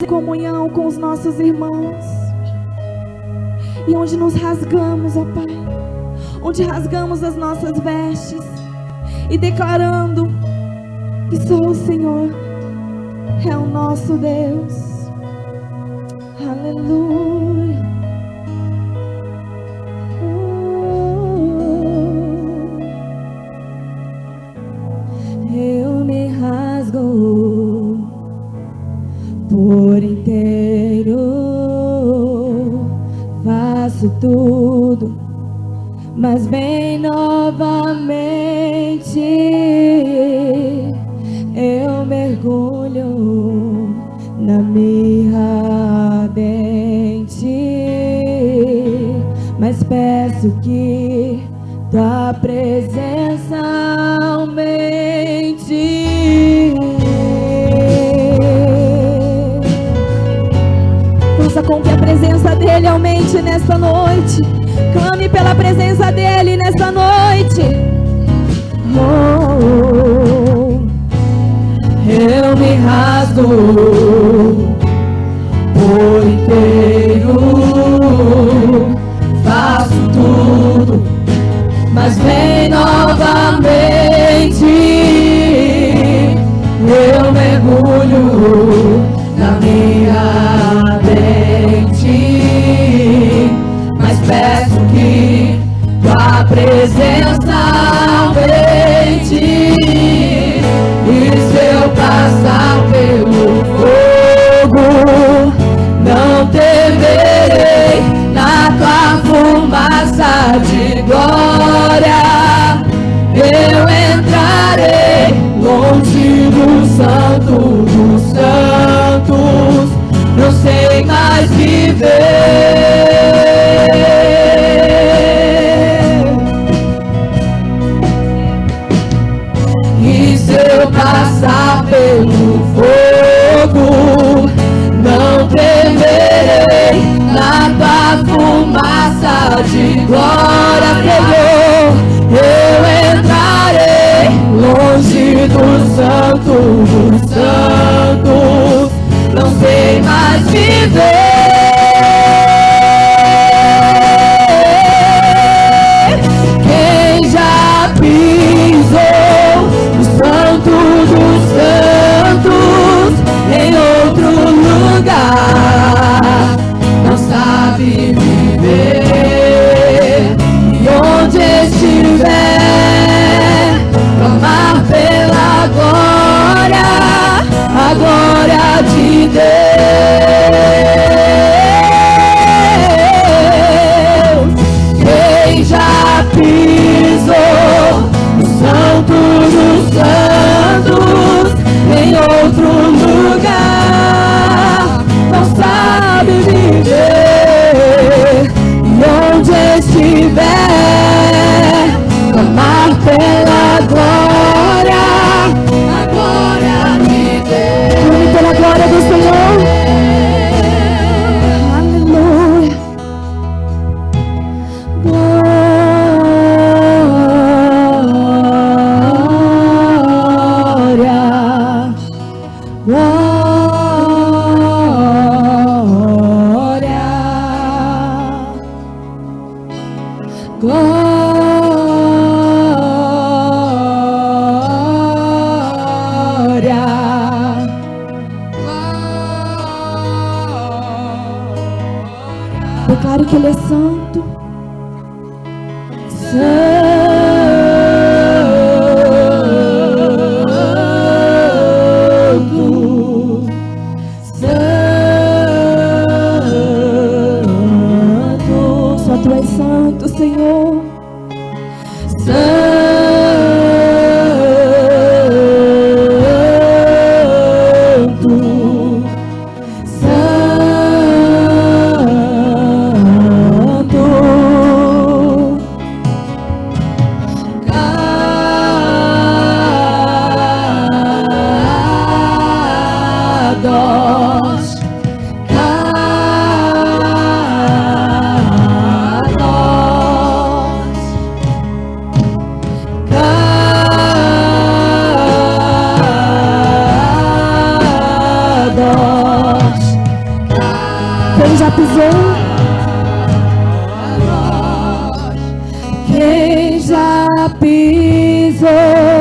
comunhão com os nossos irmãos, e onde nos rasgamos, ó Pai, onde rasgamos as nossas vestes e declarando que só o Senhor é o nosso Deus. Aleluia. Eu me rasgo por inteiro, faço tudo, mas vem novamente. Eu mergulho na mirra ardente, mas peço que tua presença aumente. Faça com que a presença dele aumente nesta noite. Clame pela presença dele nesta noite. Eu me rasgo por inteiro, faço tudo, mas vem novamente. Eu mergulho na minha mente, mas peço que tua presença aumente. E se eu passar pelo fogo, não temerei. Na tua fumaça de glória eu entrarei, longe do santo dos santos, não sei mais viver. E se eu passar pelo fogo, não temerei. Na tua fumaça de glória, Senhor, eu entrarei, longe do santo dos santos, não sei mais viver. Quem já pisou no santo dos santos, em outro lugar, não sabe viver. E onde estiver, clamar pela glória, a glória de Deus. Quem já pisou no santo dos santos, em outro lugar, não sabe viver. E onde estiver, clamar pela glória, a glória de Deus. Clame pela glória do Senhor. Aleluia. Glória, glória, glória. Declare que Ele é santo. Santo, santo, só tu és santo, Senhor. Kadosh, Quem já pisou? Quem já pisou?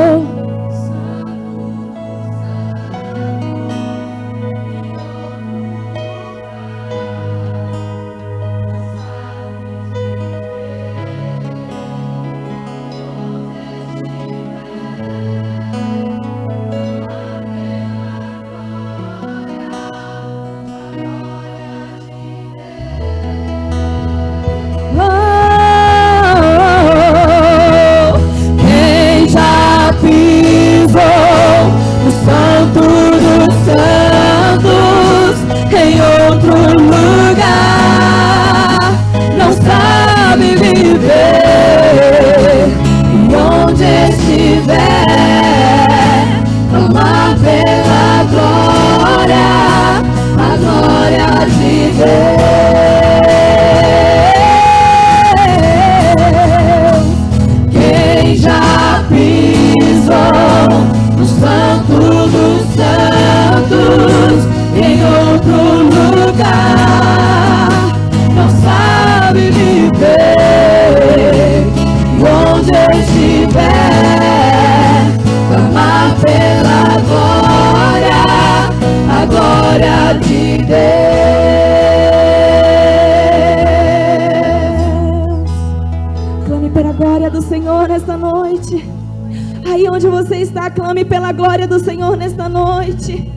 Clame pela glória do Senhor nesta noite.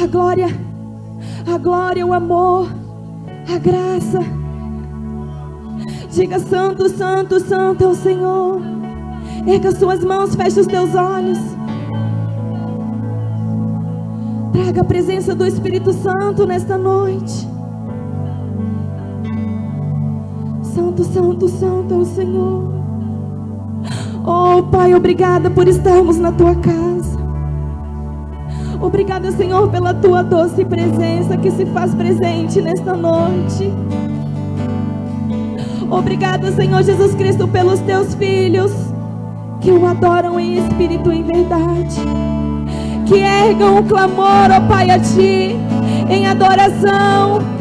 A glória, o amor, a graça. Diga: santo, santo, santo é o Senhor. Erga suas mãos, feche os teus olhos. Traga a presença do Espírito Santo nesta noite. Santo, santo, santo é o Senhor. Oh Pai, obrigada por estarmos na Tua casa. Obrigada, Senhor, pela Tua doce presença que se faz presente nesta noite. Obrigada, Senhor Jesus Cristo, pelos Teus filhos que o adoram em espírito e em verdade, que ergam o clamor, ó Pai, a Ti em adoração.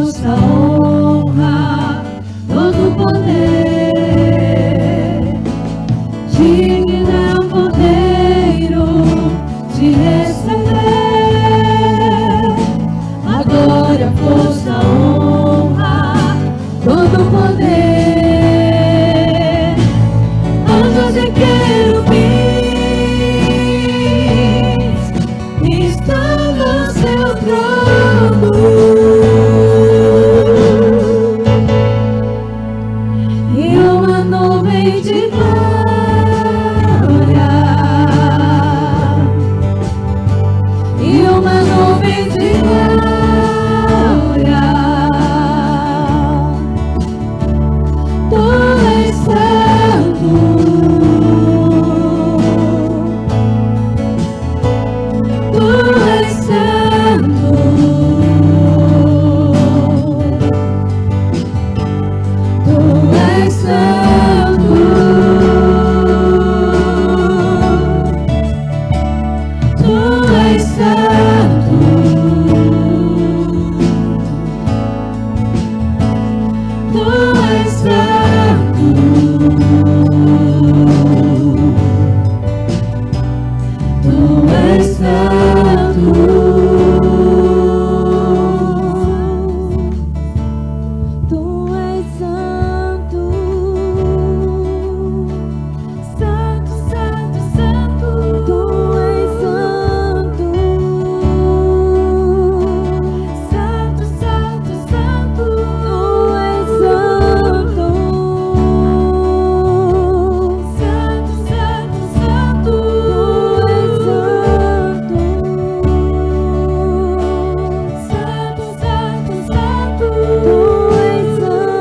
força, honra, todo poder. Digno é o Cordeiro de receber a glória, força, honra, todo poder. Anjos e querubins estão no seu trono, e uma nuvem de glória, e uma nuvem de glória. Tu és santo, tu és santo, tu és santo, tu és santo, tu és santo, tu és santo, Tu és santo, santo, santo, santo. Tu és santo, santo, santo, santo. Tu és santo, santo, santo, santo. Tu és santo, santo, santo, santo. Tu és santo,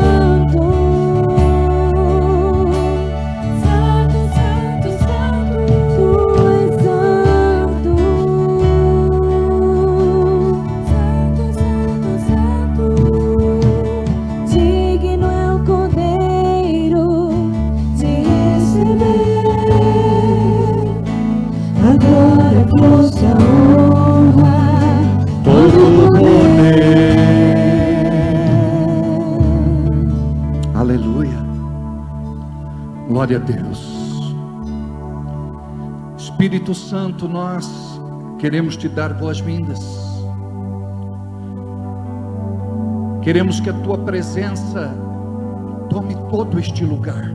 santo, santo, santo. Tu és santo, santo, santo, santo. Digno é o Cordeiro de receber a glória, força, honra, todo poder. Aleluia. Glória a Deus. Espírito Santo, nós queremos te dar boas-vindas. Queremos que a tua presença tome todo este lugar.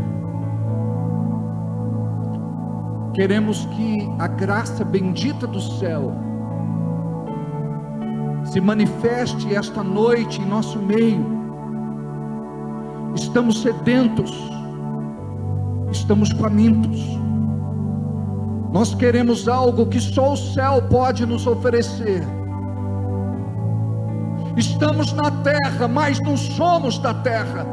Queremos que a graça bendita do céu se manifeste esta noite em nosso meio. Estamos sedentos, estamos famintos. Nós queremos algo que só o céu pode nos oferecer. Estamos na terra, mas não somos da terra.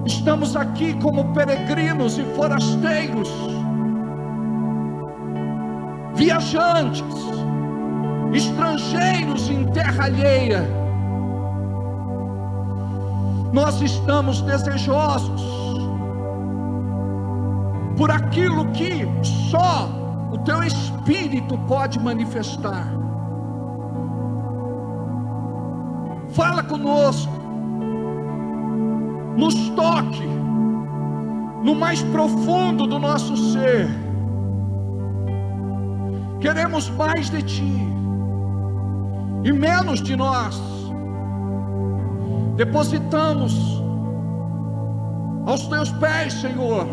Estamos aqui como peregrinos e forasteiros, viajantes, estrangeiros em terra alheia. Nós estamos desejosos por aquilo que só o teu Espírito pode manifestar. Fala conosco, nos toque no mais profundo do nosso ser. Queremos mais de ti e menos de nós. Depositamos aos teus pés, Senhor,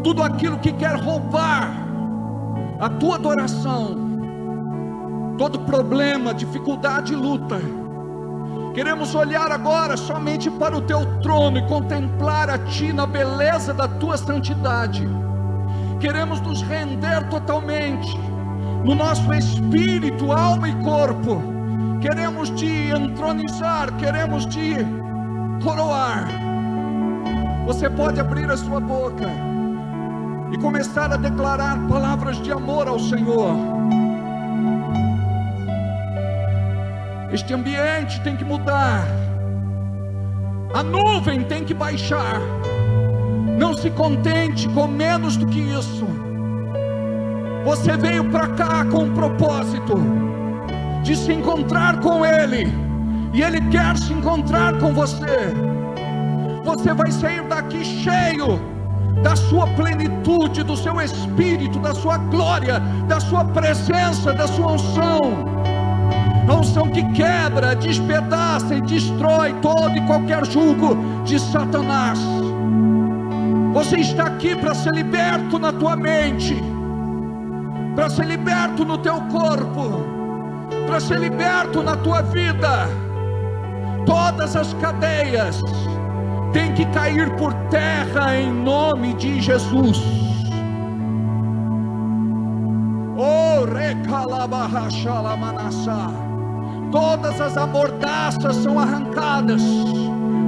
tudo aquilo que quer roubar a tua adoração, todo problema, dificuldade e luta. Queremos olhar agora somente para o teu trono e contemplar a ti na beleza da tua santidade. Queremos nos render totalmente no nosso espírito, alma e corpo. Queremos te entronizar, queremos te coroar. Você pode abrir a sua boca e começar a declarar palavras de amor ao Senhor. Este ambiente tem que mudar. A nuvem tem que baixar. Não se contente com menos do que isso. Você veio para cá com um propósito. de se encontrar com Ele, e Ele quer se encontrar com você. Você vai sair daqui cheio da sua plenitude, do seu Espírito, da sua glória, da sua presença, da sua unção. A unção que quebra, despedaça e destrói todo e qualquer jugo de Satanás. Você está aqui para ser liberto na tua mente, para ser liberto no teu corpo, para ser liberto na tua vida. Todas as cadeias têm que cair por terra em nome de Jesus. Oh, recalabarrachalamassá. Todas as amordaças são arrancadas,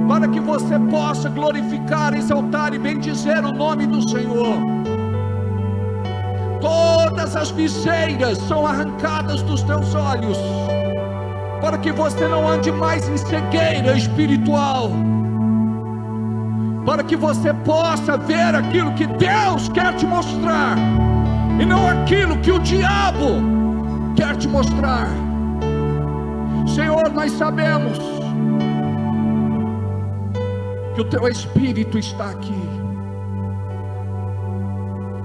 para que você possa glorificar, exaltar e bendizer o nome do Senhor. Todas as viseiras são arrancadas dos teus olhos, para que você não ande mais em cegueira espiritual, para que você possa ver aquilo que Deus quer te mostrar, e não aquilo que o diabo quer te mostrar. Senhor, nós sabemos que o teu Espírito está aqui.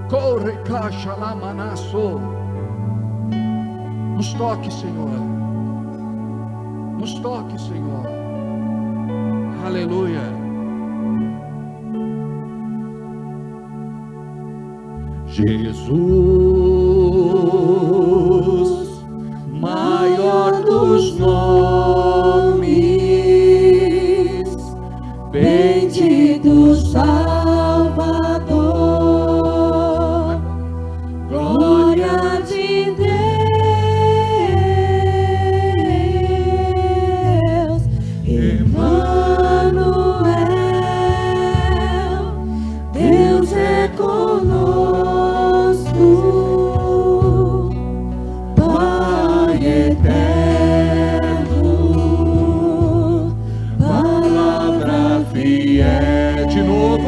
Corre, caixa lá, manasso. Nos toque, Senhor. Nos toque, Senhor. Aleluia. Jesus, maior dos nomes, bendito Salvador, glória de Deus, Emmanuel, Deus é conosco.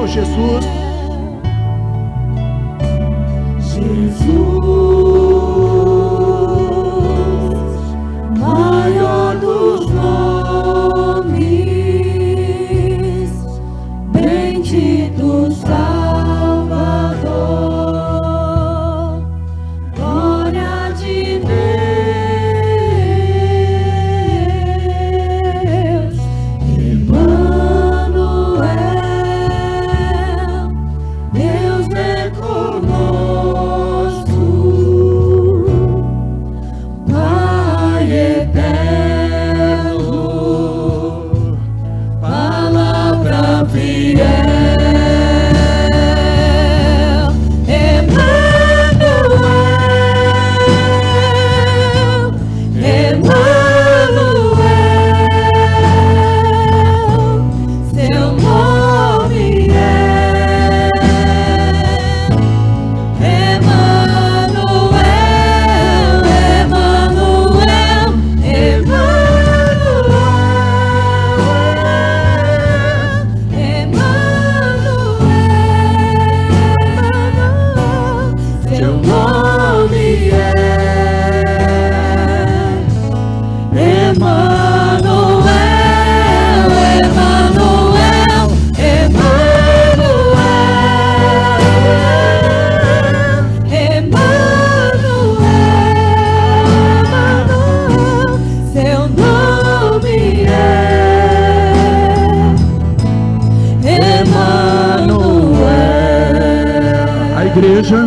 Jesus, Jesus, maior dos nomes, bendito Salvador, glória de Deus, Emmanuel, Deus é conosco, Pai eterno, palavra fiel, Emmanuel, Emmanuel, seu nome é igreja.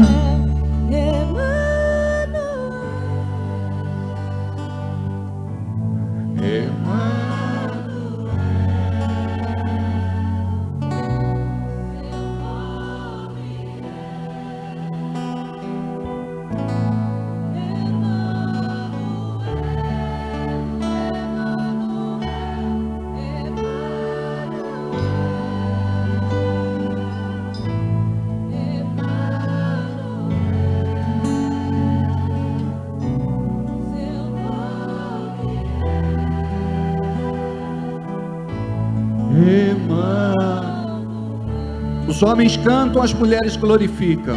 Os homens cantam, as mulheres glorificam.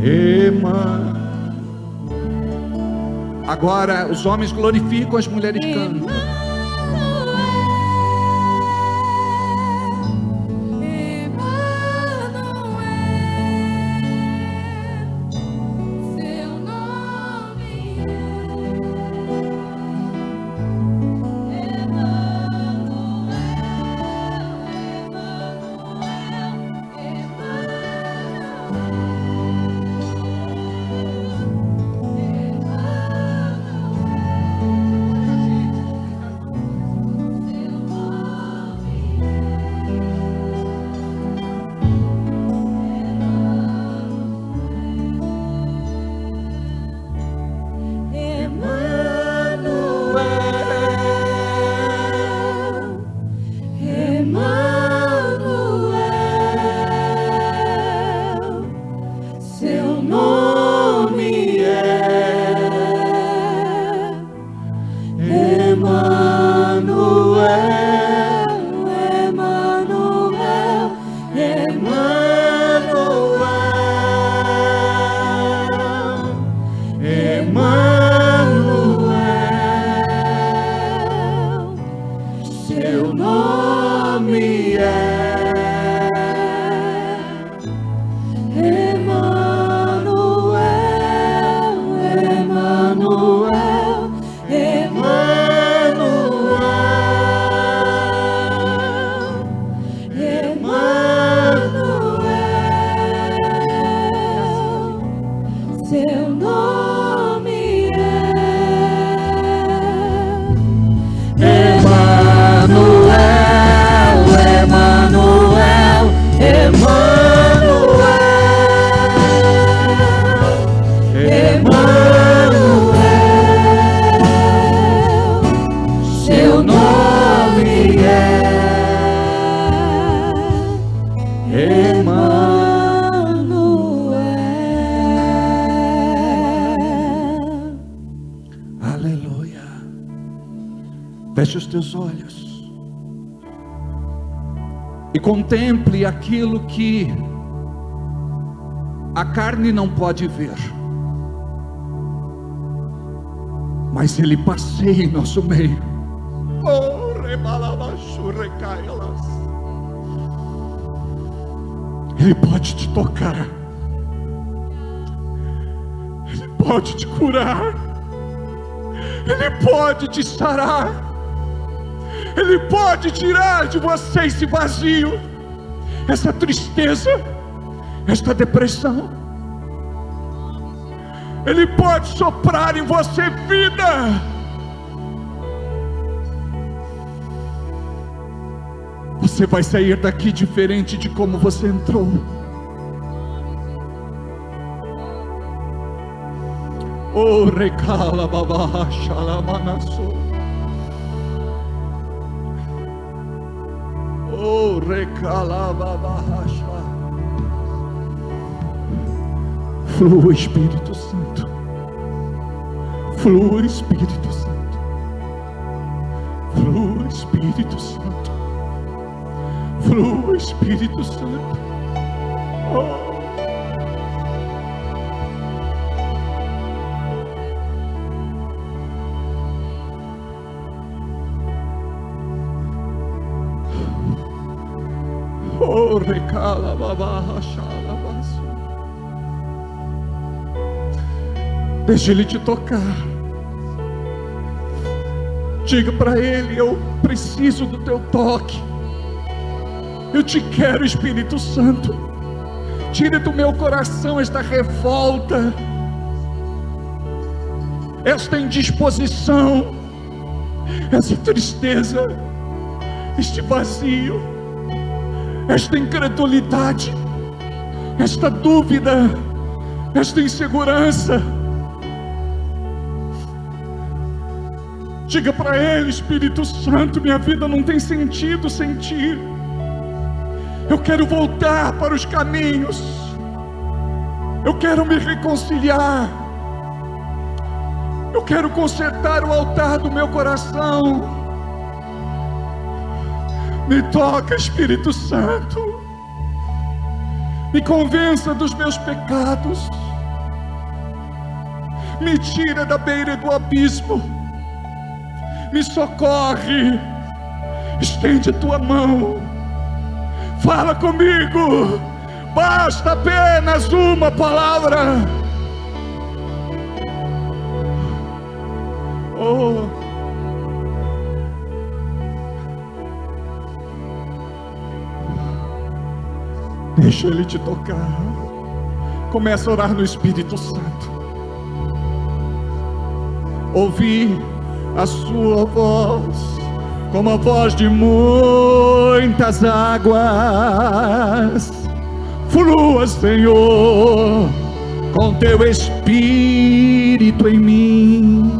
Emmanuel. Agora os homens glorificam, as mulheres cantam. Feche os teus olhos e contemple aquilo que a carne não pode ver, mas Ele passeia em nosso meio. Oh, Ele pode te tocar, Ele pode te curar, Ele pode te sarar, Ele pode tirar de você esse vazio, essa tristeza, esta depressão. Ele pode soprar em você vida. Você vai sair daqui diferente de como você entrou. Oh, recala babá, xalamanaçô. Oh, recalababahasha. Flua, Espírito Santo. Flua, Espírito Santo. Flua, Espírito Santo. Flua, Espírito Santo. Oh. Oh, recala babaha xalabaço. Deixa Ele te tocar. Diga para Ele: eu preciso do teu toque. Eu te quero, Espírito Santo. Tire do meu coração esta revolta, esta indisposição, essa tristeza, este vazio, esta incredulidade, esta dúvida, esta insegurança. Diga para Ele: Espírito Santo, minha vida não tem sentido sem Ti. Eu quero voltar para os caminhos. Eu quero me reconciliar. Eu quero consertar o altar do meu coração. Me toca, Espírito Santo. Me convença dos meus pecados. Me tira da beira do abismo. Me socorre. Estende a tua mão. Fala comigo. Basta apenas uma palavra. Oh. Deixa Ele te tocar. Começa a orar no Espírito Santo. Ouvir a sua voz como a voz de muitas águas. Flua, Senhor, com teu Espírito em mim.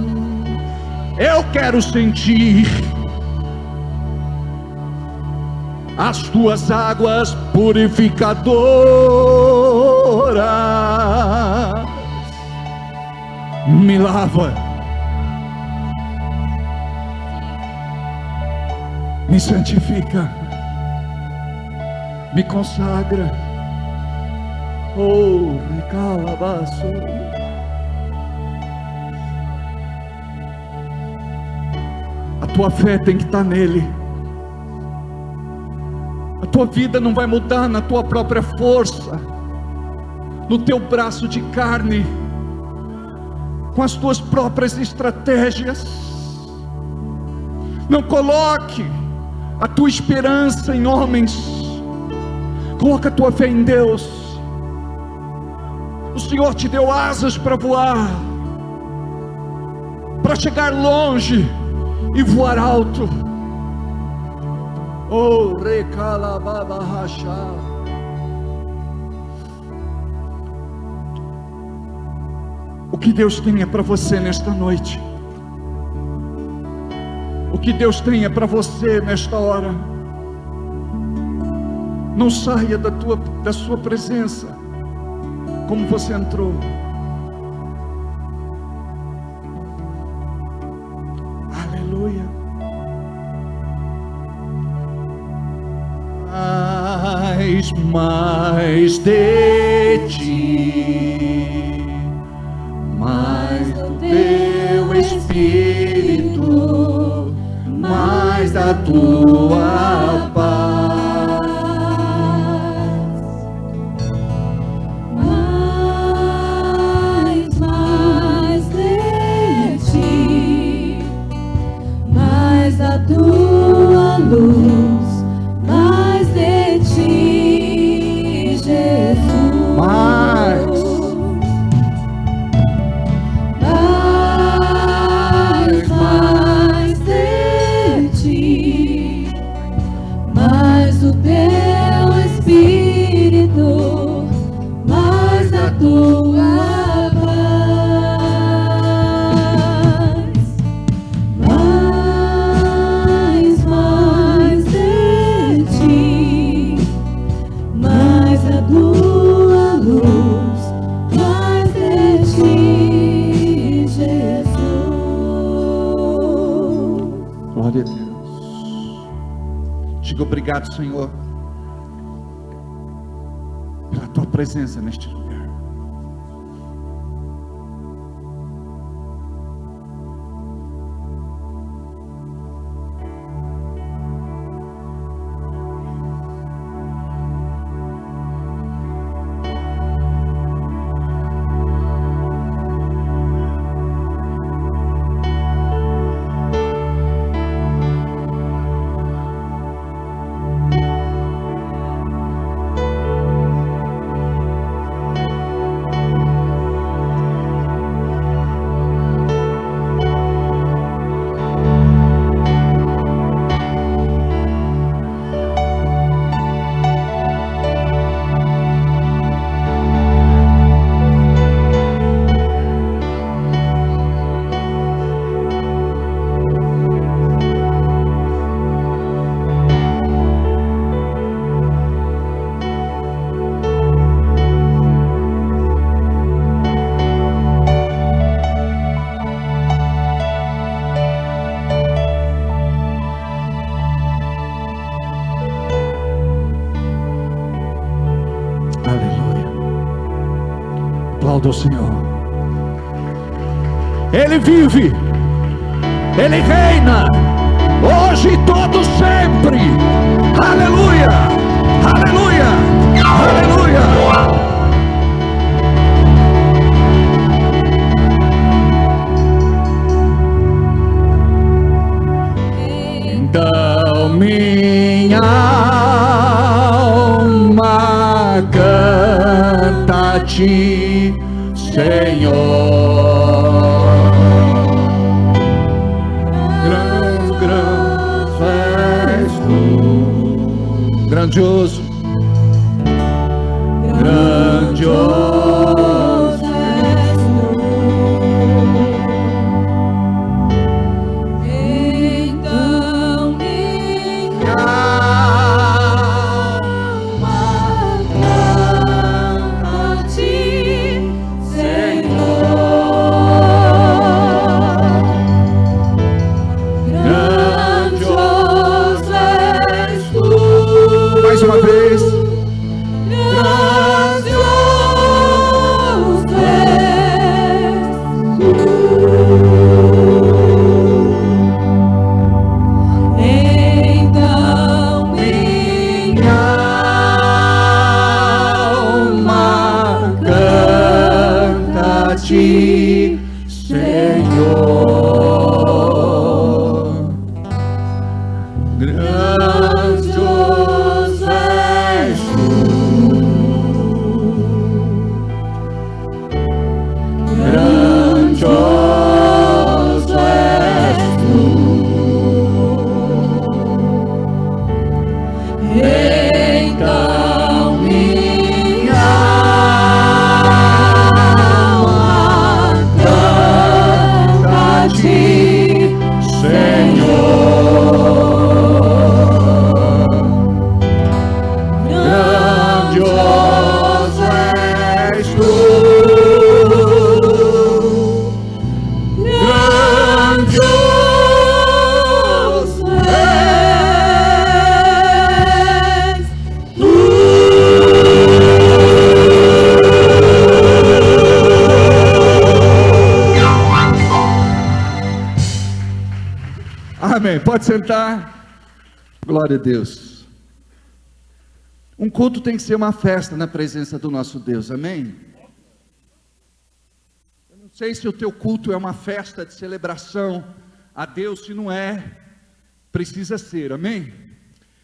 Eu quero sentir as tuas águas purificadoras. Me lava, me santifica, me consagra. Oh, recalabaço. A tua fé tem que estar nele. A tua vida não vai mudar na tua própria força, no teu braço de carne, com as tuas próprias estratégias. Não coloque a tua esperança em homens. Coloca a tua fé em Deus. O Senhor te deu asas para voar, para chegar longe e voar alto. Oh, recalababa rachá. O que Deus tem é para você nesta noite. O que Deus tem é para você nesta hora. Não saia da sua presença como você entrou. Aleluia. Mais de ti, mais do teu Espírito, mais da tua paz. Mais de ti, mais da tua luz, mais de ti, Jesus. Mais de ti, mais do teu Espírito, mais da tua paz. Mais de ti, mais da tua luz, mais de ti, Jesus. Glória a Deus. Diga obrigado, Senhor, pela tua presença neste lugar. do Senhor. Ele vive, Ele reina, hoje e todo sempre. Aleluia, aleluia, aleluia. Então minha alma canta a ti, Senhor. Grande és tu, grandioso, grandioso és tu. Então minha alma canta a ti, Senhor. Grandioso és tu. Mais uma vez. Grandioso és tu. Então minha Alma canta a ti, Senhor. Grandioso és tu. Grandioso és tu. Então minha alma canta a ti, Senhor. Grandioso és tu. Grandioso és tu. Amém. Pode sentar. Glória a Deus. Um culto tem que ser uma festa na presença do nosso Deus. Amém. Eu não sei se o teu culto é uma festa de celebração a Deus. Se não é, precisa ser. Amém.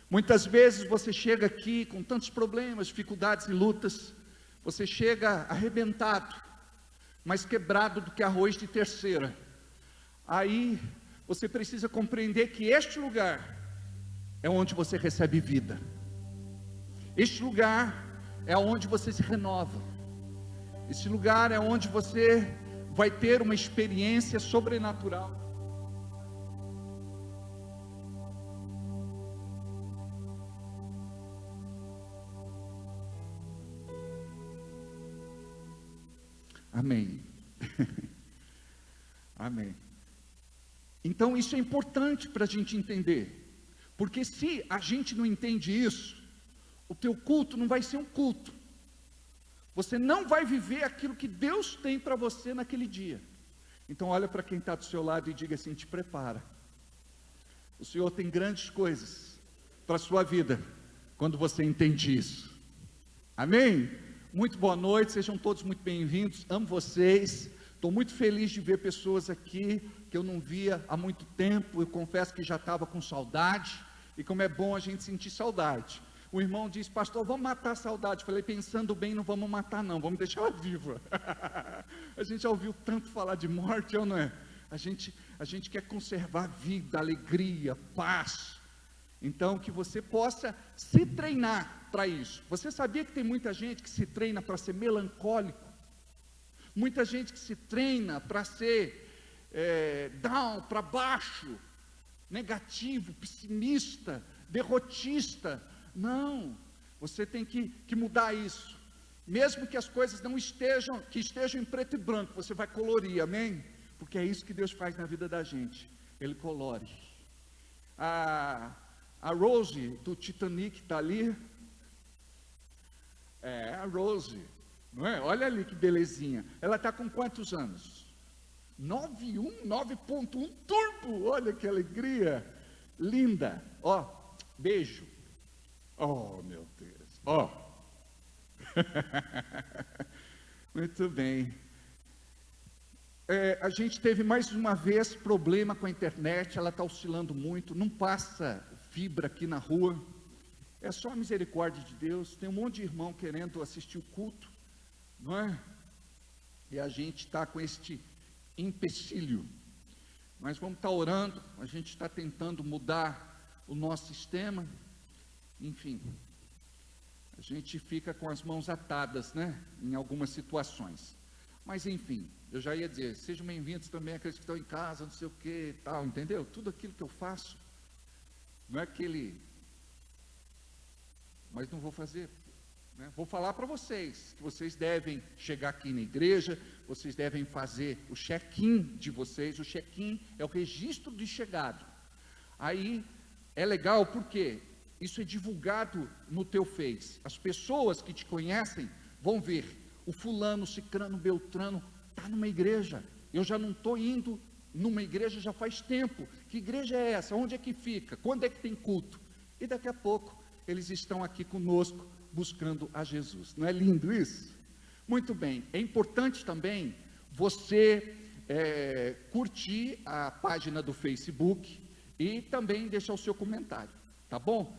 Muitas vezes você chega aqui com tantos problemas, dificuldades e lutas. Você chega arrebentado, mais quebrado do que arroz de terceira. Aí você precisa compreender que este lugar é onde você recebe vida. Este lugar é onde você se renova. Este lugar é onde você vai ter uma experiência sobrenatural. Amém. Amém. Então isso é importante para a gente entender, porque se a gente não entende isso, o teu culto não vai ser um culto, você não vai viver aquilo que Deus tem para você naquele dia. Então olha para quem está do seu lado e diga assim: te prepara, o Senhor tem grandes coisas para a sua vida, quando você entende isso. Amém? Muito boa noite, sejam todos muito bem-vindos, amo vocês, estou muito feliz de ver pessoas aqui que eu não via há muito tempo. Eu confesso que já estava com saudade, e como é bom a gente sentir saudade. O irmão disse: pastor, vamos matar a saudade. Falei: pensando bem, não vamos matar não, vamos deixar ela viva. A gente já ouviu tanto falar de morte, ou não é? A gente quer conservar vida, alegria, paz. Então que você possa se treinar para isso. Você sabia que tem muita gente que se treina para ser melancólico? Muita gente que se treina para ser down, para baixo, negativo, pessimista, derrotista. Não, você tem que mudar isso. Mesmo que as coisas não estejam em preto e branco, você vai colorir, amém? Porque é isso que Deus faz na vida da gente, Ele colore. A Rose do Titanic está ali. A Rose, Não é? Olha ali que belezinha. Ela está com quantos anos? 9.1 turbo. Olha que alegria. Linda. Ó, beijo. Oh, meu Deus. Ó. Muito bem. A gente teve mais uma vez problema com a internet. Ela está oscilando muito. Não passa fibra aqui na rua. É só a misericórdia de Deus. Tem um monte de irmão querendo assistir o culto, não é? E a gente está com este empecilho. Mas vamos estar orando. A gente está tentando mudar o nosso sistema. Enfim, a gente fica com as mãos atadas, né? Em algumas situações. Mas enfim, eu já ia dizer, sejam bem-vindos também aqueles que estão em casa, não sei o que, tal, entendeu? Tudo aquilo que eu faço, não é aquele... Mas não vou fazer, né? Vou falar para vocês, que vocês devem chegar aqui na igreja, vocês devem fazer o check-in de vocês. O check-in é o registro de chegado. Aí é legal porque isso é divulgado no teu Face. As pessoas que te conhecem vão ver, o fulano, cicrano, beltrano, está numa igreja. Eu já não estou indo numa igreja já faz tempo. Que igreja é essa? Onde é que fica? Quando é que tem culto? E daqui a pouco eles estão aqui conosco, buscando a Jesus. Não é lindo isso? Muito bem. É importante também você curtir a página do Facebook e também deixar o seu comentário, tá bom?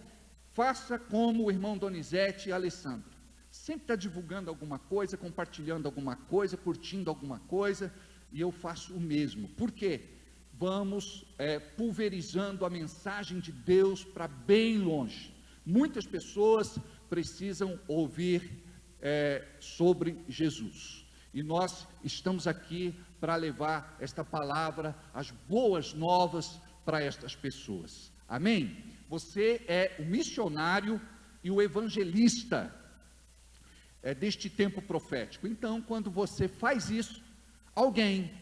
Faça como o irmão Donizete e Alessandro. Sempre está divulgando alguma coisa, compartilhando alguma coisa, curtindo alguma coisa, e eu faço o mesmo. Por quê? Vamos pulverizando a mensagem de Deus para bem longe. Muitas pessoas precisam ouvir sobre Jesus. E nós estamos aqui para levar esta palavra, as boas novas para estas pessoas. Amém? Você é o missionário e o evangelista deste tempo profético. Então, quando você faz isso, alguém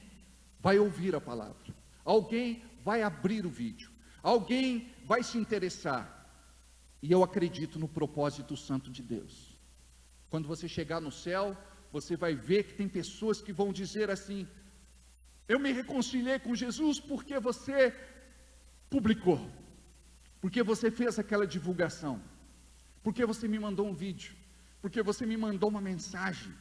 vai ouvir a palavra, alguém vai abrir o vídeo, alguém vai se interessar. E eu acredito no propósito santo de Deus. Quando você chegar no céu, você vai ver que tem pessoas que vão dizer assim: eu me reconciliei com Jesus porque você publicou, porque você fez aquela divulgação, porque você me mandou um vídeo, porque você me mandou uma mensagem.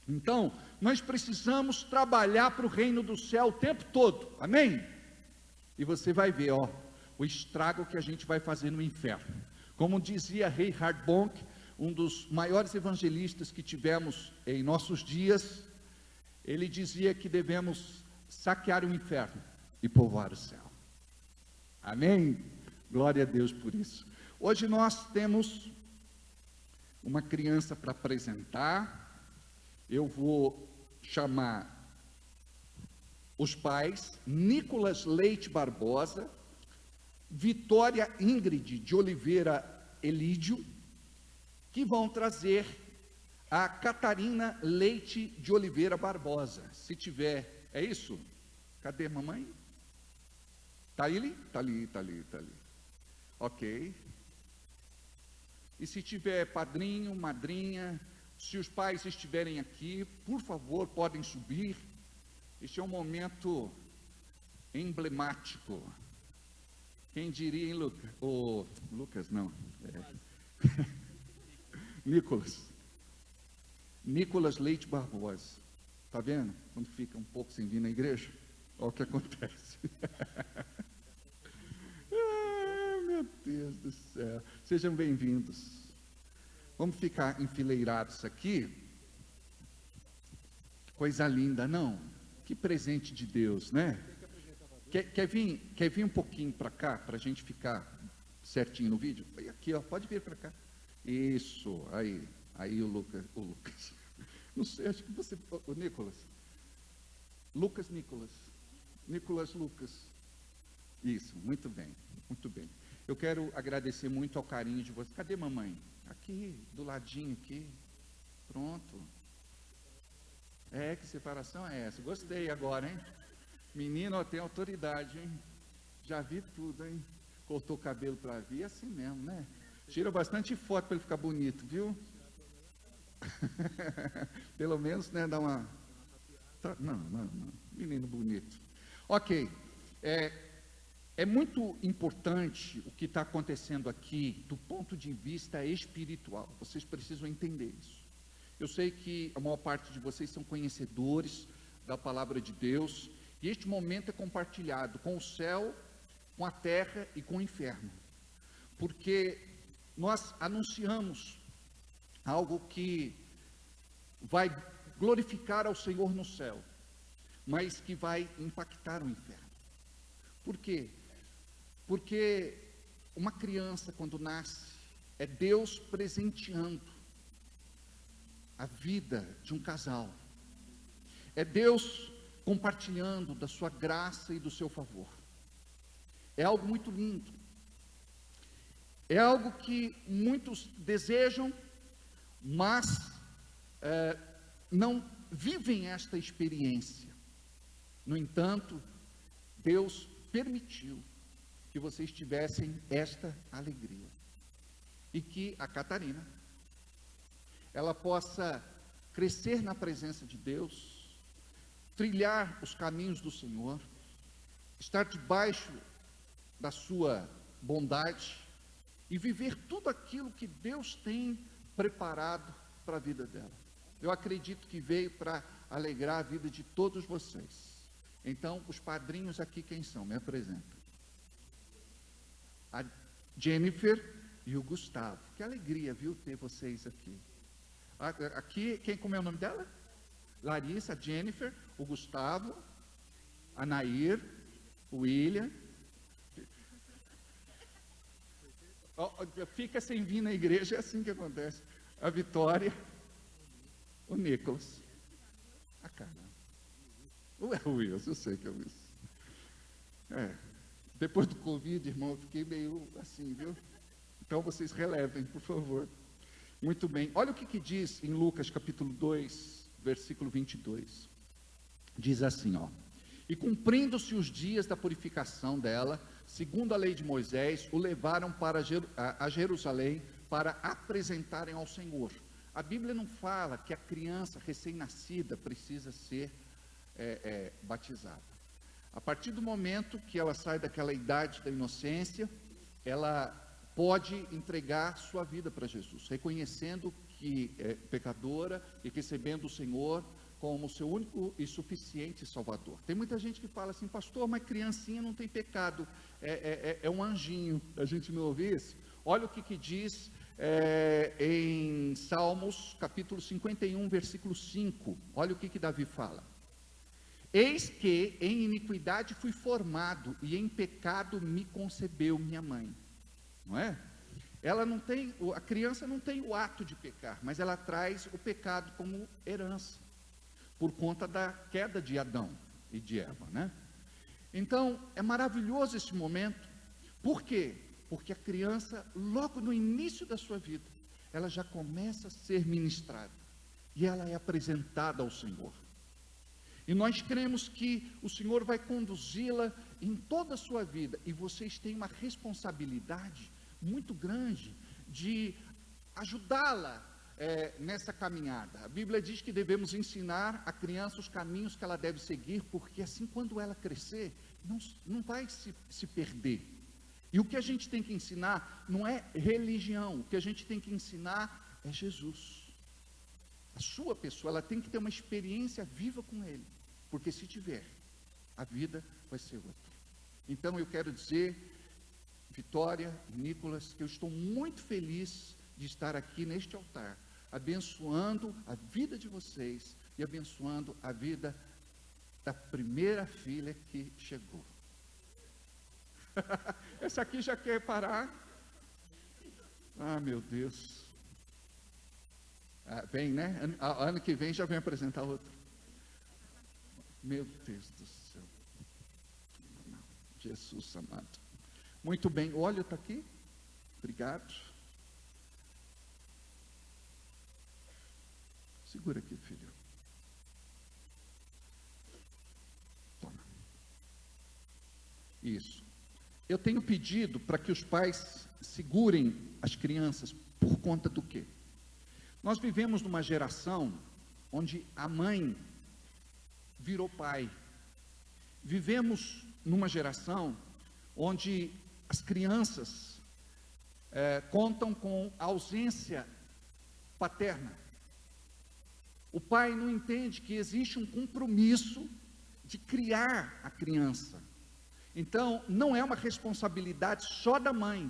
Então, nós precisamos trabalhar para o reino do céu o tempo todo, amém? E você vai ver, ó, o estrago que a gente vai fazer no inferno. Como dizia Reinhard Bonk, um dos maiores evangelistas que tivemos em nossos dias, ele dizia que devemos saquear o inferno e povoar o céu. Amém? Glória a Deus por isso. Hoje nós temos uma criança para apresentar. Eu vou chamar os pais, Nicolas Leite Barbosa, Vitória Ingrid de Oliveira Elídio, que vão trazer a Catarina Leite de Oliveira Barbosa. Se tiver, é isso? Cadê mamãe? Está ali? Está ali, está ali, está ali. Ok. E se tiver padrinho, madrinha, se os pais estiverem aqui, por favor, podem subir. Este é um momento emblemático. Quem diria, hein, Lucas? Lucas, não. Nicolas Leite Barbosa. Está vendo? Quando fica um pouco sem vir na igreja, olha o que acontece. Meu Deus do céu. Sejam bem-vindos. Vamos ficar enfileirados aqui. Coisa linda, não? Que presente de Deus, né? Quer vir um pouquinho para cá, para a gente ficar certinho no vídeo? Aqui, ó, pode vir para cá. Isso, aí o Lucas. Não sei, acho que você, o Nicolas. Lucas. Isso, muito bem, muito bem. Eu quero agradecer muito ao carinho de vocês. Cadê mamãe? Aqui, do ladinho aqui. Pronto. Que separação é essa? Gostei agora, hein? Menino, tem autoridade, hein? Já vi tudo, hein? Cortou o cabelo para vir, assim mesmo, né? Tira bastante foto para ele ficar bonito, viu? Pelo menos, né, dá uma... Não, menino bonito. Ok, é muito importante o que está acontecendo aqui do ponto de vista espiritual. Vocês precisam entender isso. Eu sei que a maior parte de vocês são conhecedores da palavra de Deus, e este momento é compartilhado com o céu, com a terra e com o inferno, porque nós anunciamos algo que vai glorificar ao Senhor no céu, mas que vai impactar o inferno. Por quê? Porque uma criança, quando nasce, é Deus presenteando a vida de um casal, é Deus compartilhando da sua graça e do seu favor. É algo muito lindo, é algo que muitos desejam, mas não vivem esta experiência. No entanto, Deus permitiu que vocês tivessem esta alegria, e que a Catarina, ela possa crescer na presença de Deus, trilhar os caminhos do Senhor, estar debaixo da sua bondade e viver tudo aquilo que Deus tem preparado para a vida dela. Eu acredito que veio para alegrar a vida de todos vocês. Então, os padrinhos aqui quem são? Me apresentam. A Jennifer e o Gustavo. Que alegria, viu, ter vocês aqui. Aqui, como é o nome dela? Larissa, a Jennifer, o Gustavo, a Nair, o William. Fica sem vir na igreja, é assim que acontece. A Vitória, o Nicolas. A Carla. É o Wilson, eu sei que é o Wilson. Depois do Covid, irmão, eu fiquei meio assim, viu? Então vocês relevem, por favor. Muito bem. Olha o que diz em Lucas capítulo 2, versículo 22. Diz assim, ó: e cumprindo-se os dias da purificação dela, segundo a lei de Moisés, o levaram para a Jerusalém para apresentarem ao Senhor. A Bíblia não fala que a criança recém-nascida precisa ser batizada. A partir do momento que ela sai daquela idade da inocência, ela pode entregar sua vida para Jesus, reconhecendo que é pecadora e recebendo o Senhor como seu único e suficiente Salvador. Tem muita gente que fala assim: pastor, mas criancinha não tem pecado, é um anjinho. A gente não ouve isso? Olha o que diz em Salmos capítulo 51, versículo 5. Olha o que Davi fala: eis que em iniquidade fui formado, e em pecado me concebeu minha mãe. Não é? Ela não tem, a criança não tem o ato de pecar, mas ela traz o pecado como herança, por conta da queda de Adão e de Eva, né? Então, é maravilhoso esse momento. Por quê? Porque a criança, logo no início da sua vida, ela já começa a ser ministrada, e ela é apresentada ao Senhor. E nós cremos que o Senhor vai conduzi-la em toda a sua vida, e vocês têm uma responsabilidade muito grande de ajudá-la nessa caminhada. A Bíblia diz que devemos ensinar a criança os caminhos que ela deve seguir, porque assim, quando ela crescer, não vai se perder. E o que a gente tem que ensinar não é religião, o que a gente tem que ensinar é Jesus. A sua pessoa, ela tem que ter uma experiência viva com Ele, porque se tiver, a vida vai ser outra. Então eu quero dizer, Vitória e Nicolas, que eu estou muito feliz de estar aqui neste altar, abençoando a vida de vocês e abençoando a vida da primeira filha que chegou. Essa aqui já quer parar? Ah, meu Deus. Vem, né? Ano que vem já vem apresentar outra. Meu Deus do céu. Não, Jesus amado. Muito bem, o óleo está aqui? Obrigado. Segura aqui, filho. Toma. Isso. Eu tenho pedido para que os pais segurem as crianças por conta do quê? Nós vivemos numa geração onde a mãe virou pai. Vivemos numa geração onde as crianças contam com a ausência paterna. O pai não entende que existe um compromisso de criar a criança. Então, não é uma responsabilidade só da mãe,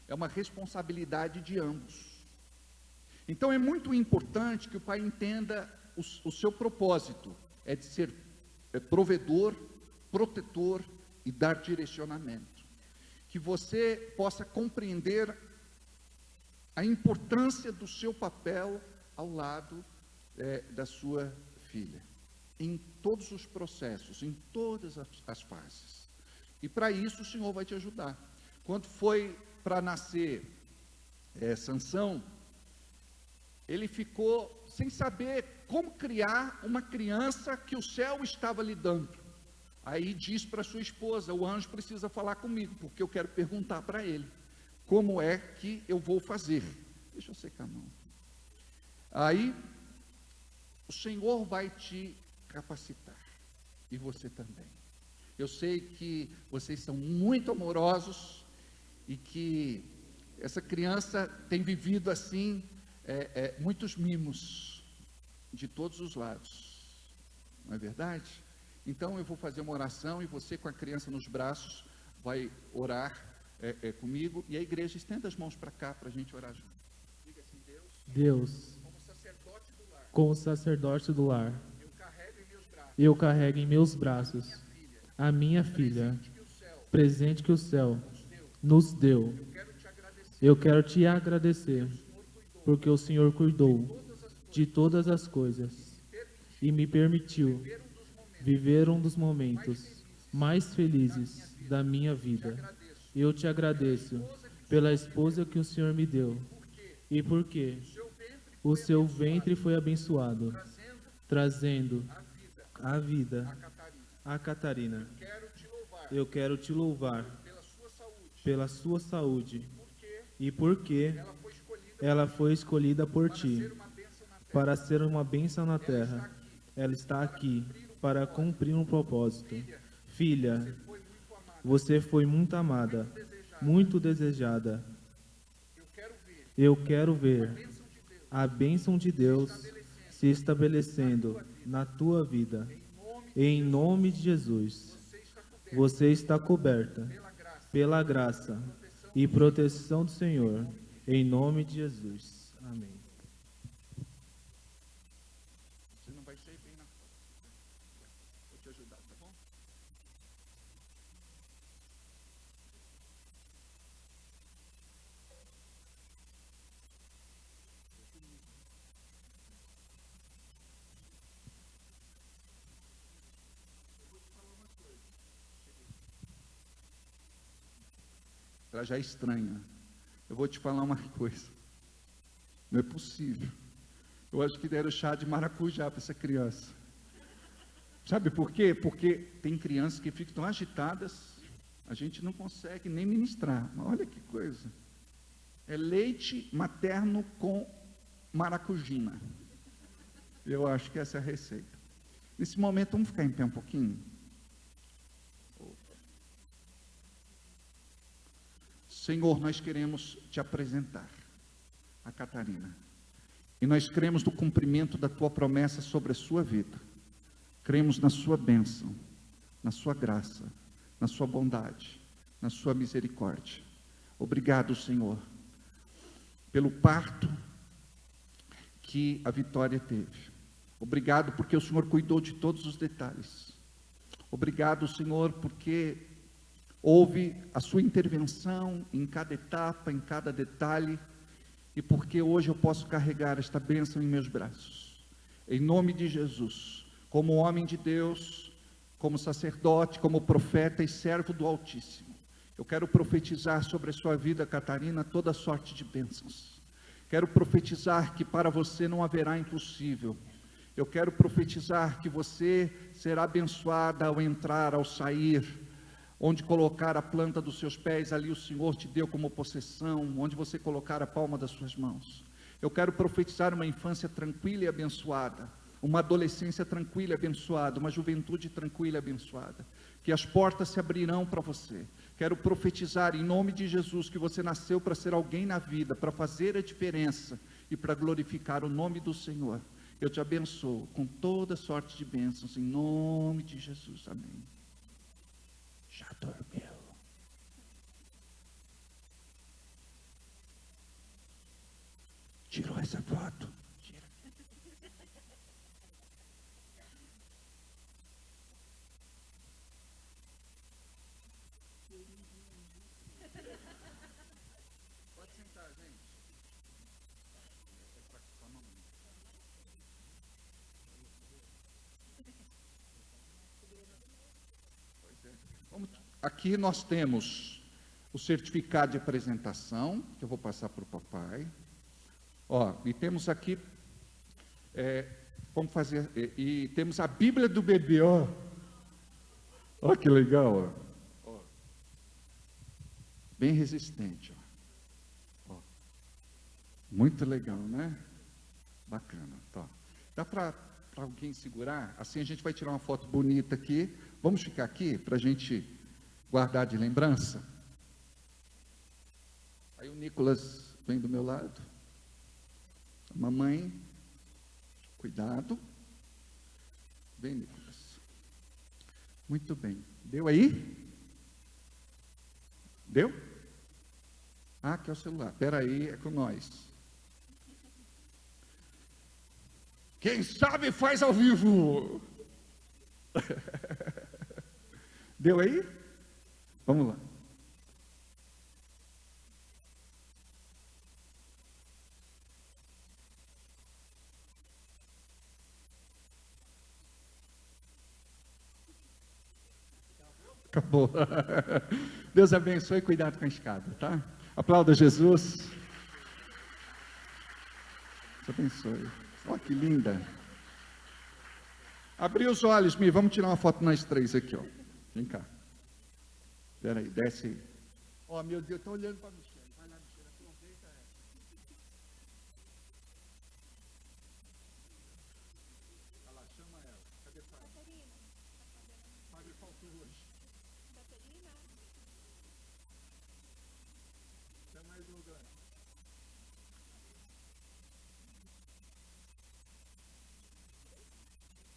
é uma responsabilidade de ambos. Então, é muito importante que o pai entenda o seu propósito, é de ser provedor, protetor e dar direcionamento. Que você possa compreender a importância do seu papel ao lado da sua filha, em todos os processos, em todas as fases. E para isso o Senhor vai te ajudar. Quando foi para nascer Sansão, ele ficou sem saber como criar uma criança que o céu estava lhe dando. Aí diz para sua esposa: o anjo precisa falar comigo, porque eu quero perguntar para ele, como é que eu vou fazer? Deixa eu secar a mão. Aí, o Senhor vai te capacitar, e você também. Eu sei que vocês são muito amorosos, e que essa criança tem vivido assim, muitos mimos, de todos os lados, não é verdade? Então eu vou fazer uma oração, e você com a criança nos braços, vai orar comigo, e a igreja estenda as mãos para cá, para a gente orar junto. Diga assim: Deus, como sacerdote do lar, eu carrego em meus braços a minha filha, presente que o céu nos deu. Eu quero te agradecer, porque o Senhor cuidou de todas as coisas e me permitiu viver um dos momentos mais felizes da minha vida. Eu te agradeço pela esposa que o Senhor me deu, e porque o seu ventre foi abençoado, trazendo a vida a Catarina. Eu quero te louvar pela sua saúde, e porque ela foi escolhida por ti para ser uma bênção na terra. Ela está aqui para cumprir um propósito. Filha, você foi muito amada, muito desejada. Eu quero ver a bênção de Deus se estabelecendo na tua vida. Em nome de Jesus, você está coberta pela graça e proteção do Senhor. Em nome de Jesus. Amém. Você não vai sair bem na foto. Vou te ajudar, tá bom? Ela já é estranha. Eu vou te falar uma coisa. Não é possível. Eu acho que deram chá de maracujá para essa criança. Sabe por quê? Porque tem crianças que ficam tão agitadas, a gente não consegue nem ministrar. Mas olha que coisa. É leite materno com maracujina. Eu acho que essa é a receita. Nesse momento, vamos ficar em pé um pouquinho? Senhor, nós queremos te apresentar a Catarina. E nós cremos no cumprimento da tua promessa sobre a sua vida. Cremos na sua bênção, na sua graça, na sua bondade, na sua misericórdia. Obrigado, Senhor, pelo parto que a Vitória teve. Obrigado porque o Senhor cuidou de todos os detalhes. Obrigado, Senhor, porque houve a sua intervenção em cada etapa, em cada detalhe, e porque hoje eu posso carregar esta bênção em meus braços. Em nome de Jesus, como homem de Deus, como sacerdote, como profeta e servo do Altíssimo, eu quero profetizar sobre a sua vida, Catarina, toda sorte de bênçãos. Quero profetizar que para você não haverá impossível. Eu quero profetizar que você será abençoada ao entrar, ao sair. Onde colocar a planta dos seus pés, ali o Senhor te deu como possessão. Onde você colocar a palma das suas mãos. Eu quero profetizar uma infância tranquila e abençoada, uma adolescência tranquila e abençoada, uma juventude tranquila e abençoada, que as portas se abrirão para você. Quero profetizar em nome de Jesus que você nasceu para ser alguém na vida, para fazer a diferença e para glorificar o nome do Senhor. Eu te abençoo com toda sorte de bênçãos em nome de Jesus, amém. Já dormiu? Tirou essa foto? Tira. Pode sentar, gente. Aqui nós temos o certificado de apresentação, que eu vou passar para o papai. Ó, e temos aqui, vamos fazer, e temos a Bíblia do bebê, ó. Ó que legal, ó. Bem resistente, ó. Muito legal, né? Bacana, tá. Dá para alguém segurar? Assim a gente vai tirar uma foto bonita aqui. Vamos ficar aqui para a gente guardar de lembrança. Aí o Nicolas vem do meu lado. A mamãe, cuidado. Vem, Nicolas. Muito bem. Deu aí? Deu? Ah, aqui é o celular. Espera aí, é com nós. Quem sabe faz ao vivo. Deu aí? Vamos lá. Acabou. Deus abençoe e cuidado com a escada, tá? Aplauda Jesus. Deus abençoe. Olha que linda. Abri os olhos, Mi. Vamos tirar uma foto nós três aqui, ó. Vem cá. Espera aí, desce aí. Ó, meu Deus, estou olhando para a Michelle. Vai lá, Michelle, aproveita essa. Olha lá, chama ela. Cadê Fábio? Catarina. Fábio faltou hoje. Catarina. Chama aí, Douglas.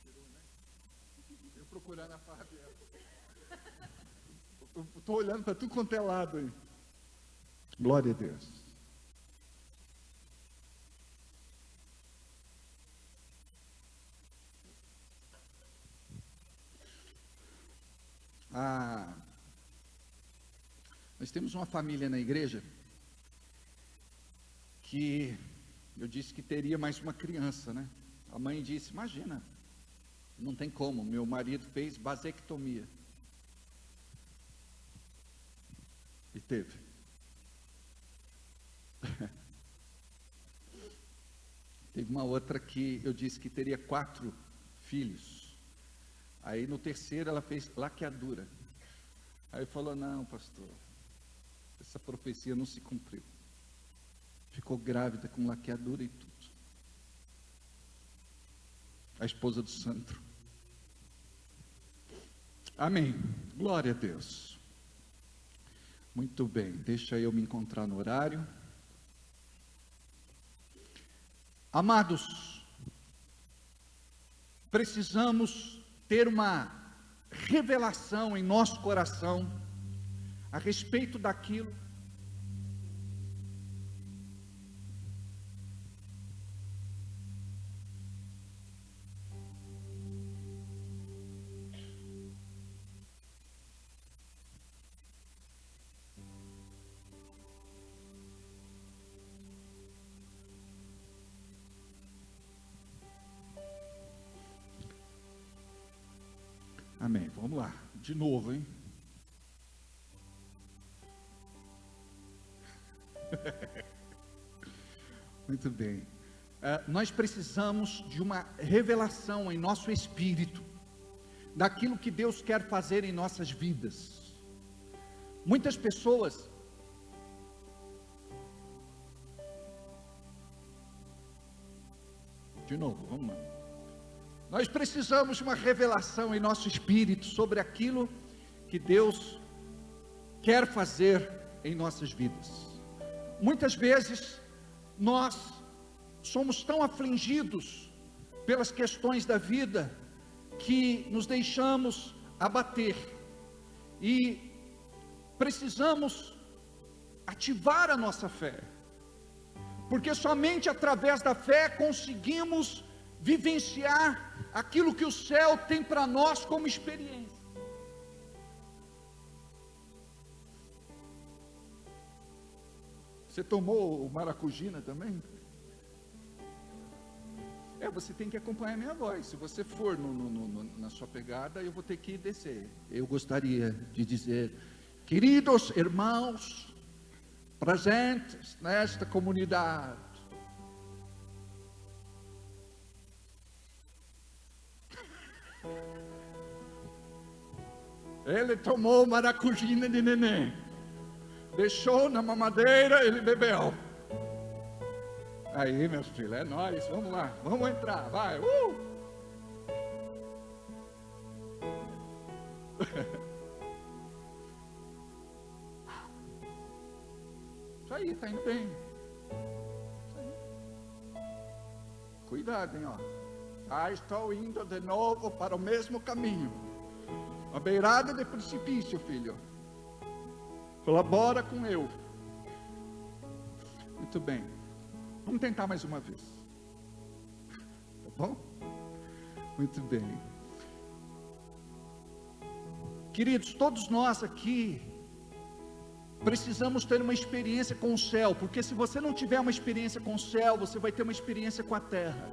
Tirou, né? Eu procurando a Fábio. Eu estou olhando para tudo quanto é lado aí. Glória a Deus. Nós temos uma família na igreja que eu disse que teria mais uma criança, né? A mãe disse, imagina, não tem como, meu marido fez vasectomia. E teve. Teve uma outra que eu disse que teria 4 filhos. Aí no terceiro ela fez laqueadura. Aí falou, não, pastor, essa profecia não se cumpriu. Ficou grávida com laqueadura e tudo. A esposa do santo. Amém. Glória a Deus. Muito bem, deixa eu me encontrar no horário. Amados, precisamos ter uma revelação em nosso coração a respeito daquilo Amém. Vamos lá, de novo, hein? Muito bem. Nós precisamos de uma revelação em nosso espírito daquilo que Deus quer fazer em nossas vidas. Muitas pessoas de novo, vamos lá. Nós precisamos de uma revelação em nosso espírito sobre aquilo que Deus quer fazer em nossas vidas. Muitas vezes nós somos tão afligidos pelas questões da vida que nos deixamos abater, e precisamos ativar a nossa fé, porque somente através da fé conseguimos vivenciar aquilo que o céu tem para nós como experiência. Você tomou o maracujina também? Você tem que acompanhar a minha voz. Se você for na sua pegada, eu vou ter que descer. Eu gostaria de dizer: queridos irmãos presentes nesta comunidade, ele tomou maracujina de neném, deixou na mamadeira, ele bebeu. Aí, meus filhos, é nóis, vamos lá, vamos entrar, vai, Isso aí, tá indo bem. Isso aí. Cuidado, hein, ó. Já estou indo de novo para o mesmo caminho. A beirada de precipício, filho. Colabora com eu. Muito bem. Vamos tentar mais uma vez. Tá bom? Muito bem. Queridos, todos nós aqui precisamos ter uma experiência com o céu, porque se você não tiver uma experiência com o céu, você vai ter uma experiência com a terra.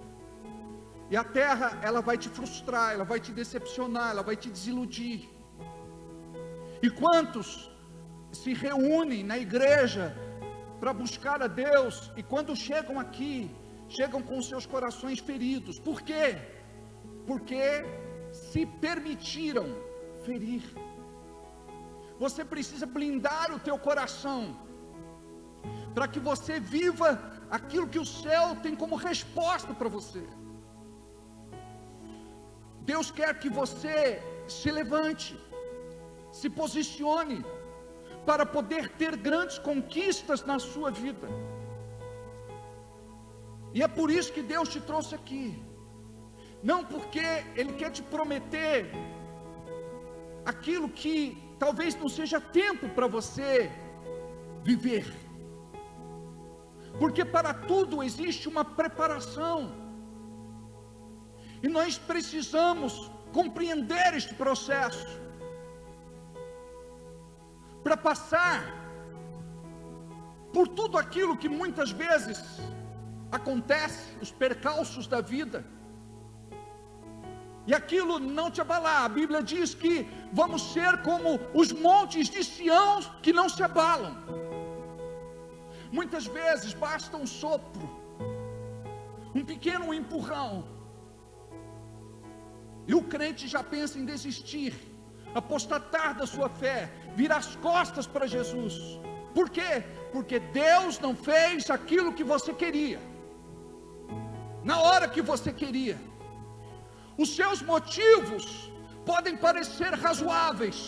E a terra, ela vai te frustrar, ela vai te decepcionar, ela vai te desiludir. E quantos se reúnem na igreja para buscar a Deus, e quando chegam aqui, chegam com seus corações feridos? Por quê? Porque se permitiram ferir. Você precisa blindar o teu coração, para que você viva aquilo que o céu tem como resposta para você. Deus quer que você se levante, se posicione, para poder ter grandes conquistas na sua vida. E é por isso que Deus te trouxe aqui, não porque Ele quer te prometer aquilo que talvez não seja tempo para você viver, porque para tudo existe uma preparação, e nós precisamos compreender este processo, para passar por tudo aquilo que muitas vezes acontece, os percalços da vida, e aquilo não te abalar. A Bíblia diz que vamos ser como os montes de Sião que não se abalam. Muitas vezes basta um sopro, um pequeno empurrão, e o crente já pensa em desistir, apostatar da sua fé, virar as costas para Jesus. Por quê? Porque Deus não fez aquilo que você queria, na hora que você queria. Os seus motivos podem parecer razoáveis,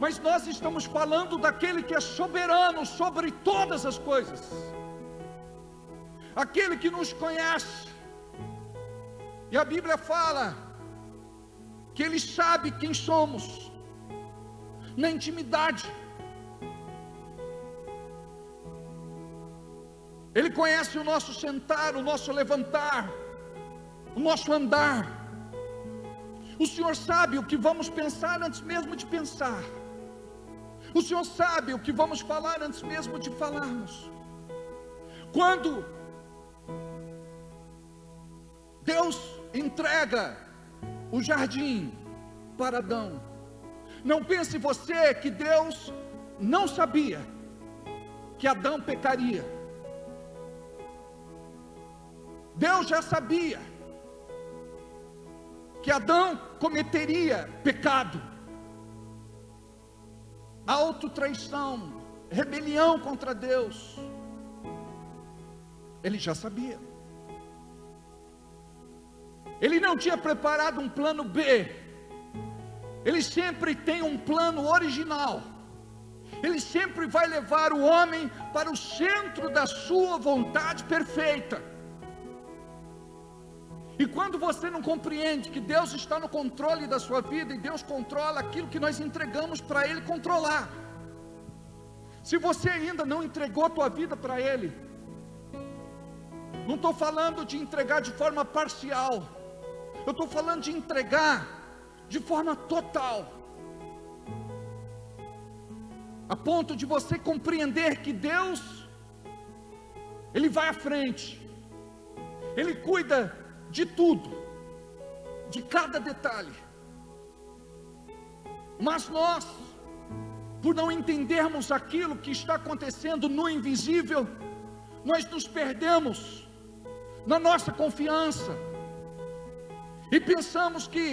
mas nós estamos falando daquele que é soberano sobre todas as coisas, aquele que nos conhece, e a Bíblia fala que Ele sabe quem somos, na intimidade. Ele conhece o nosso sentar, o nosso levantar, o nosso andar. O Senhor sabe o que vamos pensar antes mesmo de pensar. O Senhor sabe o que vamos falar antes mesmo de falarmos. Quando Deus entrega o jardim para Adão, não pense você que Deus não sabia que Adão pecaria. Deus já sabia que Adão cometeria pecado, autotraição, rebelião contra Deus. Ele já sabia. Ele não tinha preparado um plano B. Ele sempre tem um plano original. Ele sempre vai levar o homem para o centro da sua vontade perfeita. E quando você não compreende que Deus está no controle da sua vida, e Deus controla aquilo que nós entregamos para Ele controlar. Se você ainda não entregou a tua vida para Ele, não estou falando de entregar de forma parcial, eu estou falando de entregar de forma total, a ponto de você compreender que Deus, Ele vai à frente, Ele cuida de tudo, de cada detalhe. Mas nós, por não entendermos aquilo que está acontecendo no invisível, nós nos perdemos na nossa confiança, e pensamos que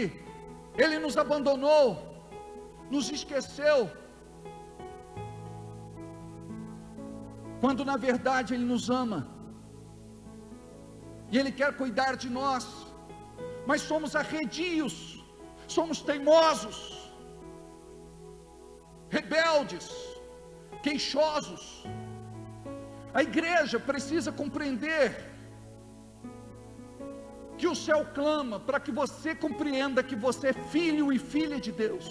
Ele nos abandonou, nos esqueceu, quando na verdade Ele nos ama, e Ele quer cuidar de nós, mas somos arredios, somos teimosos, rebeldes, queixosos. A igreja precisa compreender que o céu clama para que você compreenda que você é filho e filha de Deus,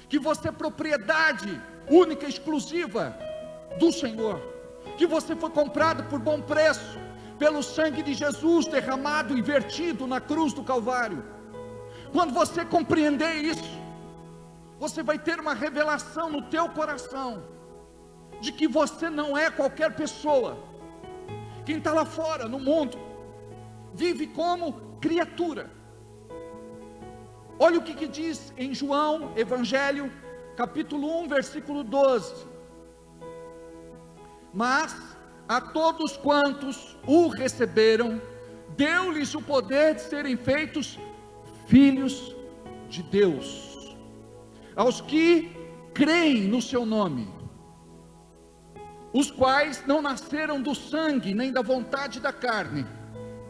que você é propriedade única e exclusiva do Senhor, que você foi comprado por bom preço, pelo sangue de Jesus derramado e vertido na cruz do Calvário. Quando você compreender isso, você vai ter uma revelação no teu coração, de que você não é qualquer pessoa. Quem está lá fora, no mundo, vive como criatura. Olha o que diz em João, Evangelho, capítulo 1, versículo 12. Mas a todos quantos o receberam, deu-lhes o poder de serem feitos filhos de Deus, aos que creem no seu nome, os quais não nasceram do sangue, nem da vontade da carne,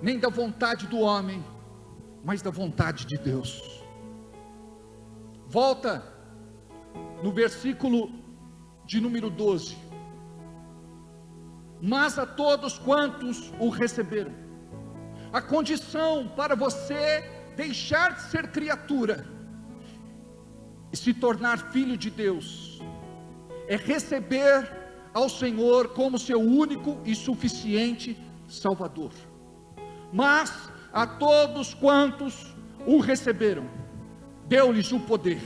nem da vontade do homem, mas da vontade de Deus. Volta no versículo de número 12. Mas a todos quantos o receberam, a condição para você deixar de ser criatura e se tornar filho de Deus, é receber ao Senhor como seu único e suficiente Salvador. Mas a todos quantos o receberam, deu-lhes o poder,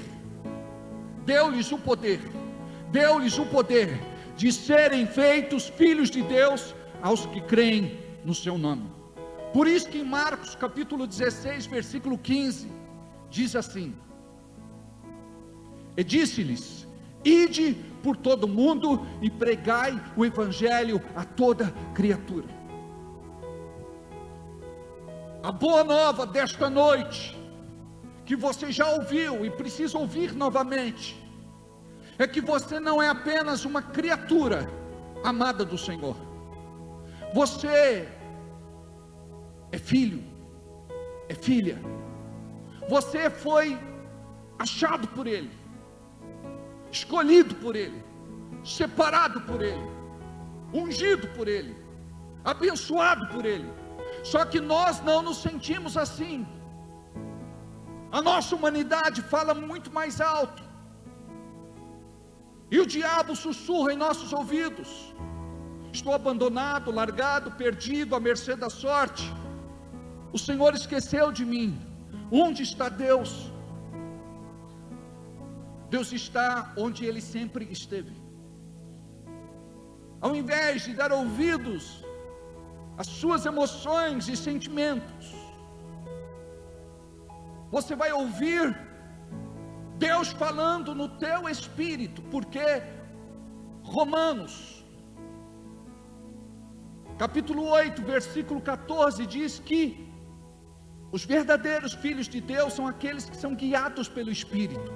deu-lhes o poder, deu-lhes o poder de serem feitos filhos de Deus, aos que creem no seu nome. Por isso que em Marcos capítulo 16, versículo 15, diz assim: e disse-lhes: ide por todo o mundo e pregai o evangelho a toda criatura. A boa nova desta noite, que você já ouviu e precisa ouvir novamente, é que você não é apenas uma criatura amada do Senhor, você é filho, é filha, você foi achado por Ele, escolhido por Ele, separado por Ele, ungido por Ele, abençoado por Ele. Só que nós não nos sentimos assim. A nossa humanidade fala muito mais alto, e o diabo sussurra em nossos ouvidos: estou abandonado, largado, perdido, à mercê da sorte. O Senhor esqueceu de mim. Onde está Deus? Deus está onde Ele sempre esteve. Ao invés de dar ouvidos às suas emoções e sentimentos, você vai ouvir Deus falando no teu espírito, porque Romanos capítulo 8, versículo 14 diz que os verdadeiros filhos de Deus são aqueles que são guiados pelo Espírito.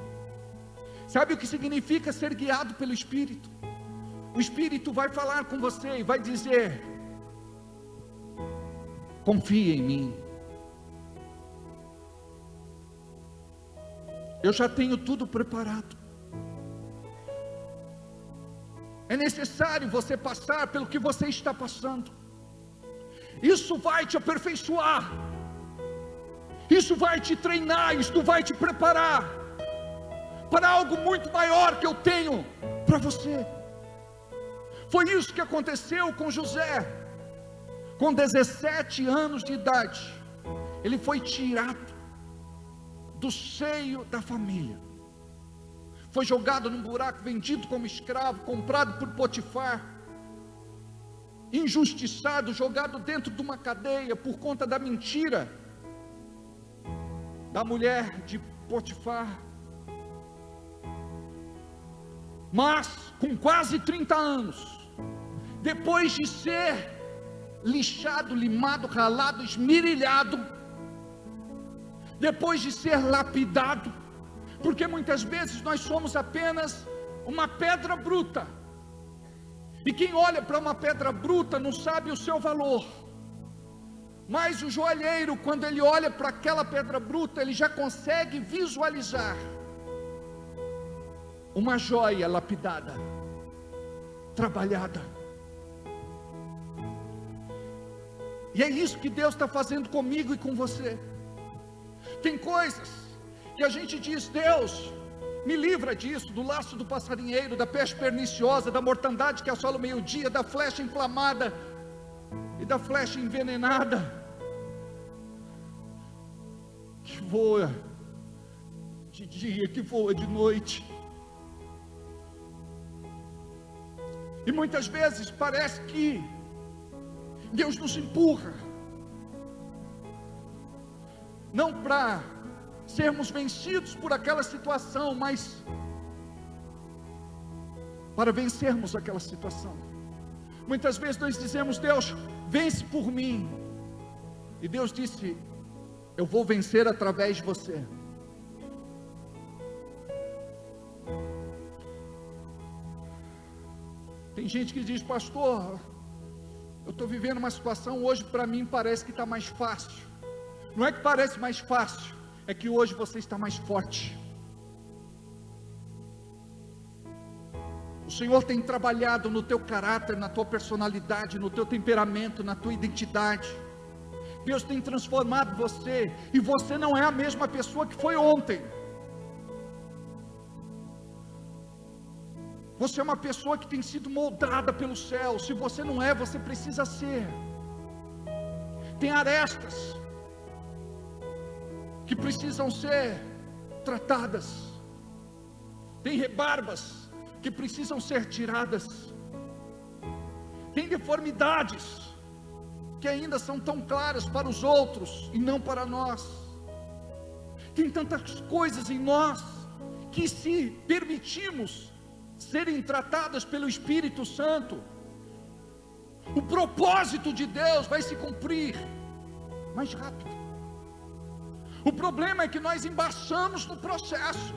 Sabe o que significa ser guiado pelo Espírito? O Espírito vai falar com você e vai dizer: confia em mim, Eu já tenho tudo preparado. É necessário você passar pelo que você está passando. Isso vai te aperfeiçoar. Isso vai te treinar, isso vai te preparar para algo muito maior que eu tenho para você. Foi isso que aconteceu com José. Com 17 anos de idade, ele foi tirado do seio da família. Foi jogado num buraco, vendido como escravo, comprado por Potifar, injustiçado, jogado dentro de uma cadeia por conta da mentira da mulher de Potifar. Mas com quase 30 anos, depois de ser lixado, limado, ralado, esmirilhado, depois de ser lapidado, porque muitas vezes nós somos apenas uma pedra bruta, e quem olha para uma pedra bruta não sabe o seu valor. Mas o joalheiro, quando ele olha para aquela pedra bruta, ele já consegue visualizar uma joia lapidada, trabalhada. E é isso que Deus está fazendo comigo e com você. Tem coisas que a gente diz: Deus, me livra disso, do laço do passarinheiro, da peste perniciosa, da mortandade que assola o meio-dia, da flecha inflamada e da flecha envenenada que voa de dia, que voa de noite. E muitas vezes parece que Deus nos empurra, não para sermos vencidos por aquela situação, mas para vencermos aquela situação. Muitas vezes nós dizemos: Deus, vence por mim. E Deus disse: eu vou vencer através de você. Tem gente que diz: pastor, eu estou vivendo uma situação hoje, para mim parece que está mais fácil. Não é que parece mais fácil, é que hoje você está mais forte. O Senhor tem trabalhado no teu caráter, na tua personalidade, no teu temperamento, na tua identidade. Deus tem transformado você, e você não é a mesma pessoa que foi ontem. Você é uma pessoa que tem sido moldada pelo céu. Se você não é, você precisa ser. Tem arestas que precisam ser tratadas. Tem rebarbas que precisam ser tiradas. Tem deformidades que ainda são tão claras para os outros e não para nós. Tem tantas coisas em nós que, se permitimos serem tratadas pelo Espírito Santo, o propósito de Deus vai se cumprir mais rápido. O problema é que nós embaçamos no processo.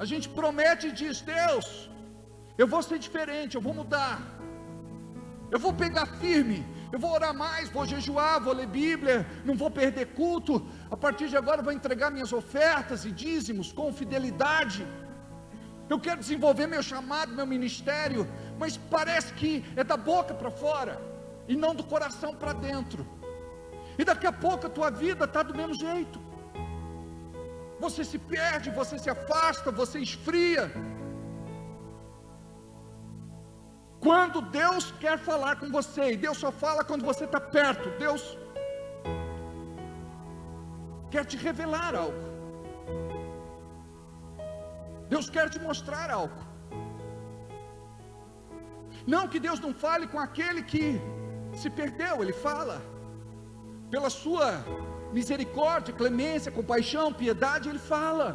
A gente promete e diz: Deus, eu vou ser diferente, eu vou mudar, eu vou pegar firme, eu vou orar mais, vou jejuar, vou ler Bíblia, não vou perder culto, a partir de agora eu vou entregar minhas ofertas e dízimos com fidelidade. Eu quero desenvolver meu chamado, meu ministério, mas parece que é da boca para fora e não do coração para dentro. E daqui a pouco a tua vida está do mesmo jeito. Você se perde, você se afasta, você esfria. Quando Deus quer falar com você, e Deus só fala quando você está perto, Deus quer te revelar algo. Deus quer te mostrar algo. Não que Deus não fale com aquele que se perdeu, Ele fala. Pela sua misericórdia, clemência, compaixão, piedade, Ele fala.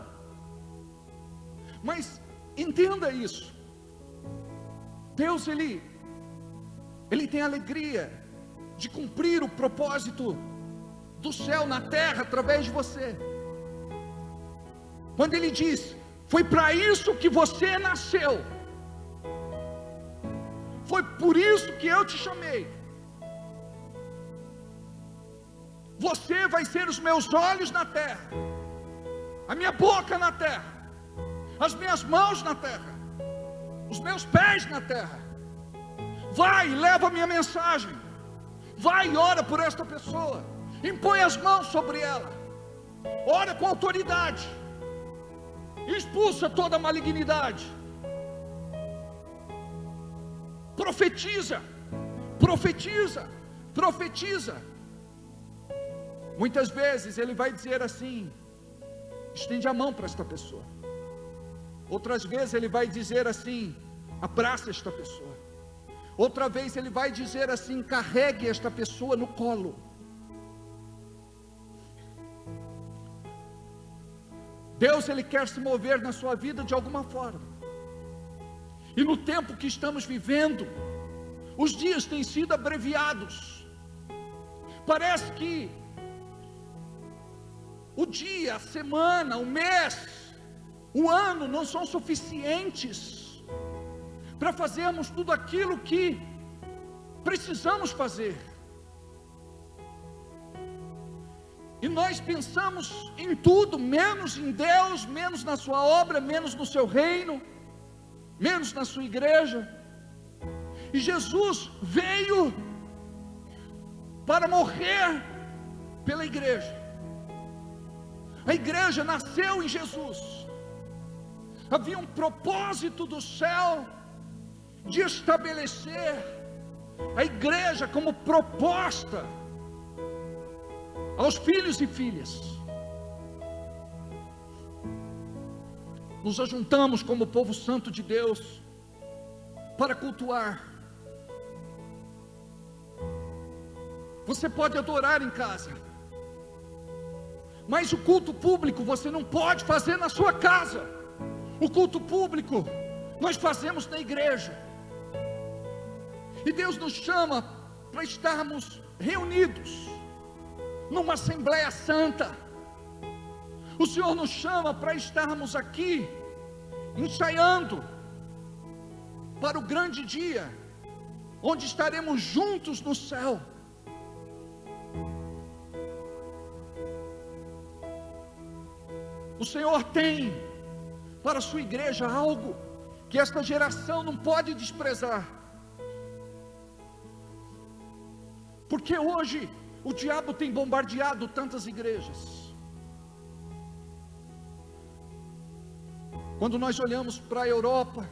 Mas entenda isso. Deus, Ele tem alegria de cumprir o propósito do céu na terra através de você. Quando Ele diz: foi para isso que você nasceu, foi por isso que eu te chamei, você vai ser os meus olhos na terra, a minha boca na terra, as minhas mãos na terra, os meus pés na terra. Vai e leva a minha mensagem. Vai e ora por esta pessoa. Impõe as mãos sobre ela. Ora com autoridade. Expulsa toda a malignidade. Profetiza. Profetiza. Profetiza. Muitas vezes ele vai dizer assim: estende a mão para esta pessoa. Outras vezes ele vai dizer assim: abraça esta pessoa. Outra vez ele vai dizer assim: carregue esta pessoa no colo. Deus, ele quer se mover na sua vida de alguma forma. E no tempo que estamos vivendo, os dias têm sido abreviados. Parece que o dia, a semana, o mês, o ano não são suficientes para fazermos tudo aquilo que precisamos fazer. E nós pensamos em tudo, menos em Deus, menos na sua obra, menos no seu reino, menos na sua igreja. E Jesus veio para morrer pela igreja. A igreja nasceu em Jesus. Havia um propósito do céu de estabelecer a igreja como proposta aos filhos e filhas. Nos ajuntamos como povo santo de Deus para cultuar. Você pode adorar em casa, mas o culto público você não pode fazer na sua casa. O culto público nós fazemos na igreja. E Deus nos chama para estarmos reunidos numa Assembleia Santa. O Senhor nos chama para estarmos aqui ensaiando para o grande dia, onde estaremos juntos no céu. O Senhor tem para a sua igreja algo que esta geração não pode desprezar. Porque hoje o diabo tem bombardeado tantas igrejas. Quando nós olhamos para a Europa,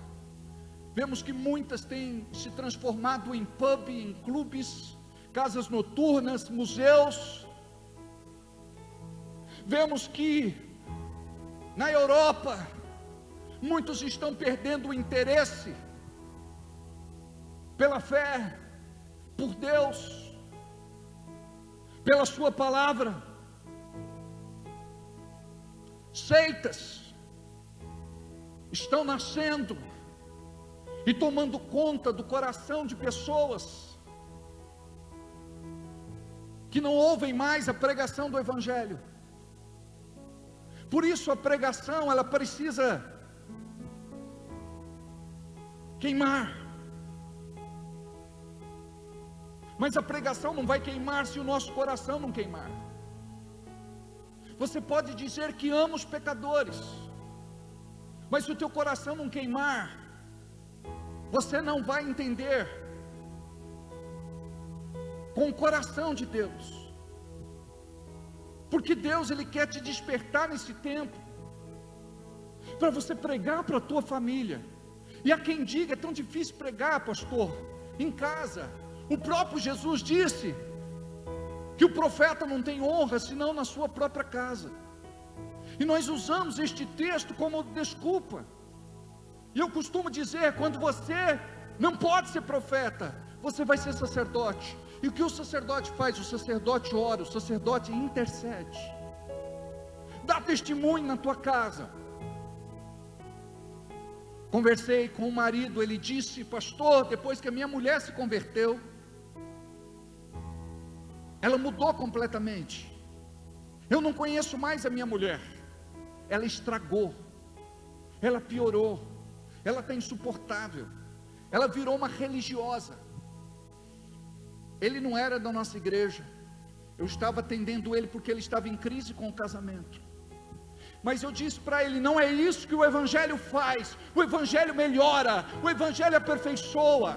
vemos que muitas têm se transformado em pub, em clubes, casas noturnas, museus. Vemos que na Europa muitos estão perdendo o interesse pela fé, por Deus, pela sua palavra. Seitas estão nascendo e tomando conta do coração de pessoas que não ouvem mais a pregação do Evangelho. Por isso a pregação, ela precisa queimar. Mas a pregação não vai queimar se o nosso coração não queimar. Você pode dizer que ama os pecadores, mas se o teu coração não queimar, você não vai entender com o coração de Deus. Porque Deus, Ele quer te despertar nesse tempo, para você pregar para a tua família. E há quem diga, é tão difícil pregar, pastor, em casa. O próprio Jesus disse que o profeta não tem honra senão na sua própria casa. E nós usamos este texto como desculpa. E eu costumo dizer, quando você não pode ser profeta, você vai ser sacerdote. E o que o sacerdote faz? O sacerdote ora, o sacerdote intercede. Dá testemunho na tua casa. Conversei com o marido, ele disse: pastor, depois que a minha mulher se converteu, ela mudou completamente. Eu não conheço mais a minha mulher. Ela estragou, ela piorou, ela está insuportável, ela virou uma religiosa. Ele não era da nossa igreja, eu estava atendendo ele porque ele estava em crise com o casamento. Mas eu disse para ele: não é isso que o Evangelho faz. O Evangelho melhora, o Evangelho aperfeiçoa.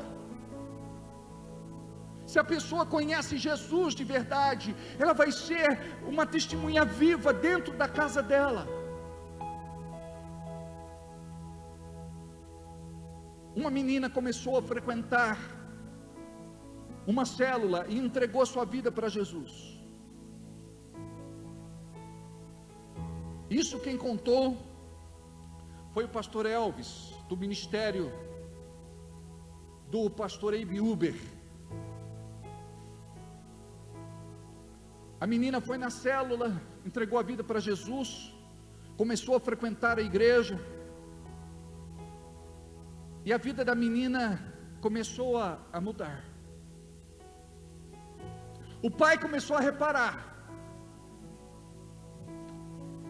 Se a pessoa conhece Jesus de verdade, ela vai ser uma testemunha viva dentro da casa dela. Uma menina começou a frequentar uma célula e entregou sua vida para Jesus. Isso quem contou foi o pastor Elvis, do ministério do pastor Abe Uber. A menina foi na célula, entregou a vida para Jesus, começou a frequentar a igreja, e a vida da menina começou a mudar. O pai começou a reparar,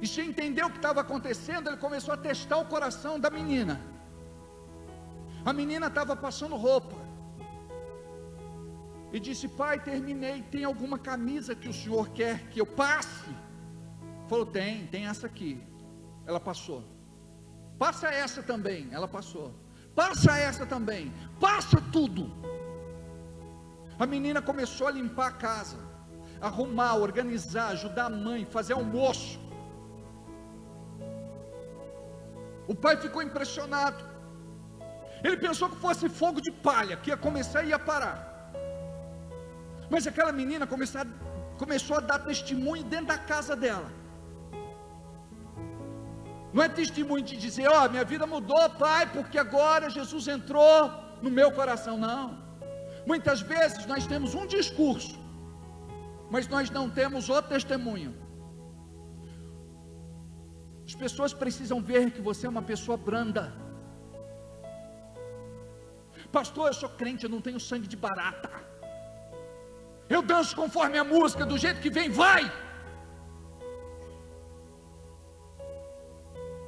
e sem entender o que estava acontecendo, ele começou a testar o coração da menina. A menina estava passando roupa, e disse: pai, terminei, tem alguma camisa que o senhor quer que eu passe? Falou: tem essa aqui. Ela passou. Passa essa também. Ela passou. Passa essa também. Passa tudo. A menina começou a limpar a casa, arrumar, organizar, ajudar a mãe, fazer almoço. O pai ficou impressionado. Ele pensou que fosse fogo de palha, que ia começar e ia parar. Mas aquela menina começou a dar testemunho dentro da casa dela. Não é testemunho de dizer: ó, minha vida mudou, pai, porque agora Jesus entrou no meu coração. Não. Muitas vezes nós temos um discurso, mas nós não temos o testemunho. As pessoas precisam ver que você é uma pessoa branda. Pastor, eu sou crente, eu não tenho sangue de barata. Eu danço conforme a música, do jeito que vem, vai.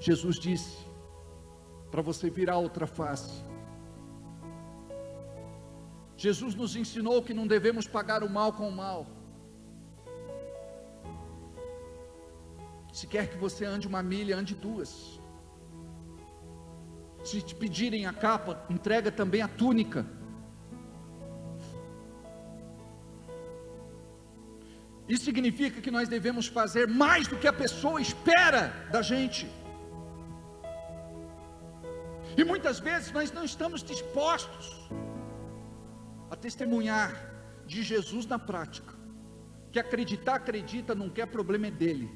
Jesus disse para você virar outra face. Jesus nos ensinou que não devemos pagar o mal com o mal. Se quer que você ande uma milha, ande duas. Se te pedirem a capa, entrega também a túnica. Isso significa que nós devemos fazer mais do que a pessoa espera da gente. E muitas vezes nós não estamos dispostos a testemunhar de Jesus na prática. Que acreditar, acredita, não quer, problema é dele.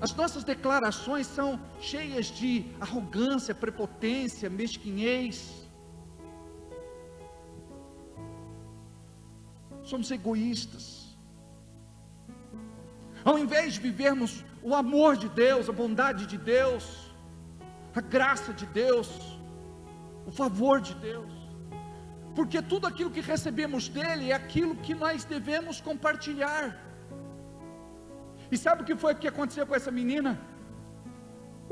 As nossas declarações são cheias de arrogância, prepotência, mesquinhez. Somos egoístas. Ao invés de vivermos o amor de Deus, a bondade de Deus, a graça de Deus, o favor de Deus, porque tudo aquilo que recebemos dele é aquilo que nós devemos compartilhar. E sabe o que foi que aconteceu com essa menina?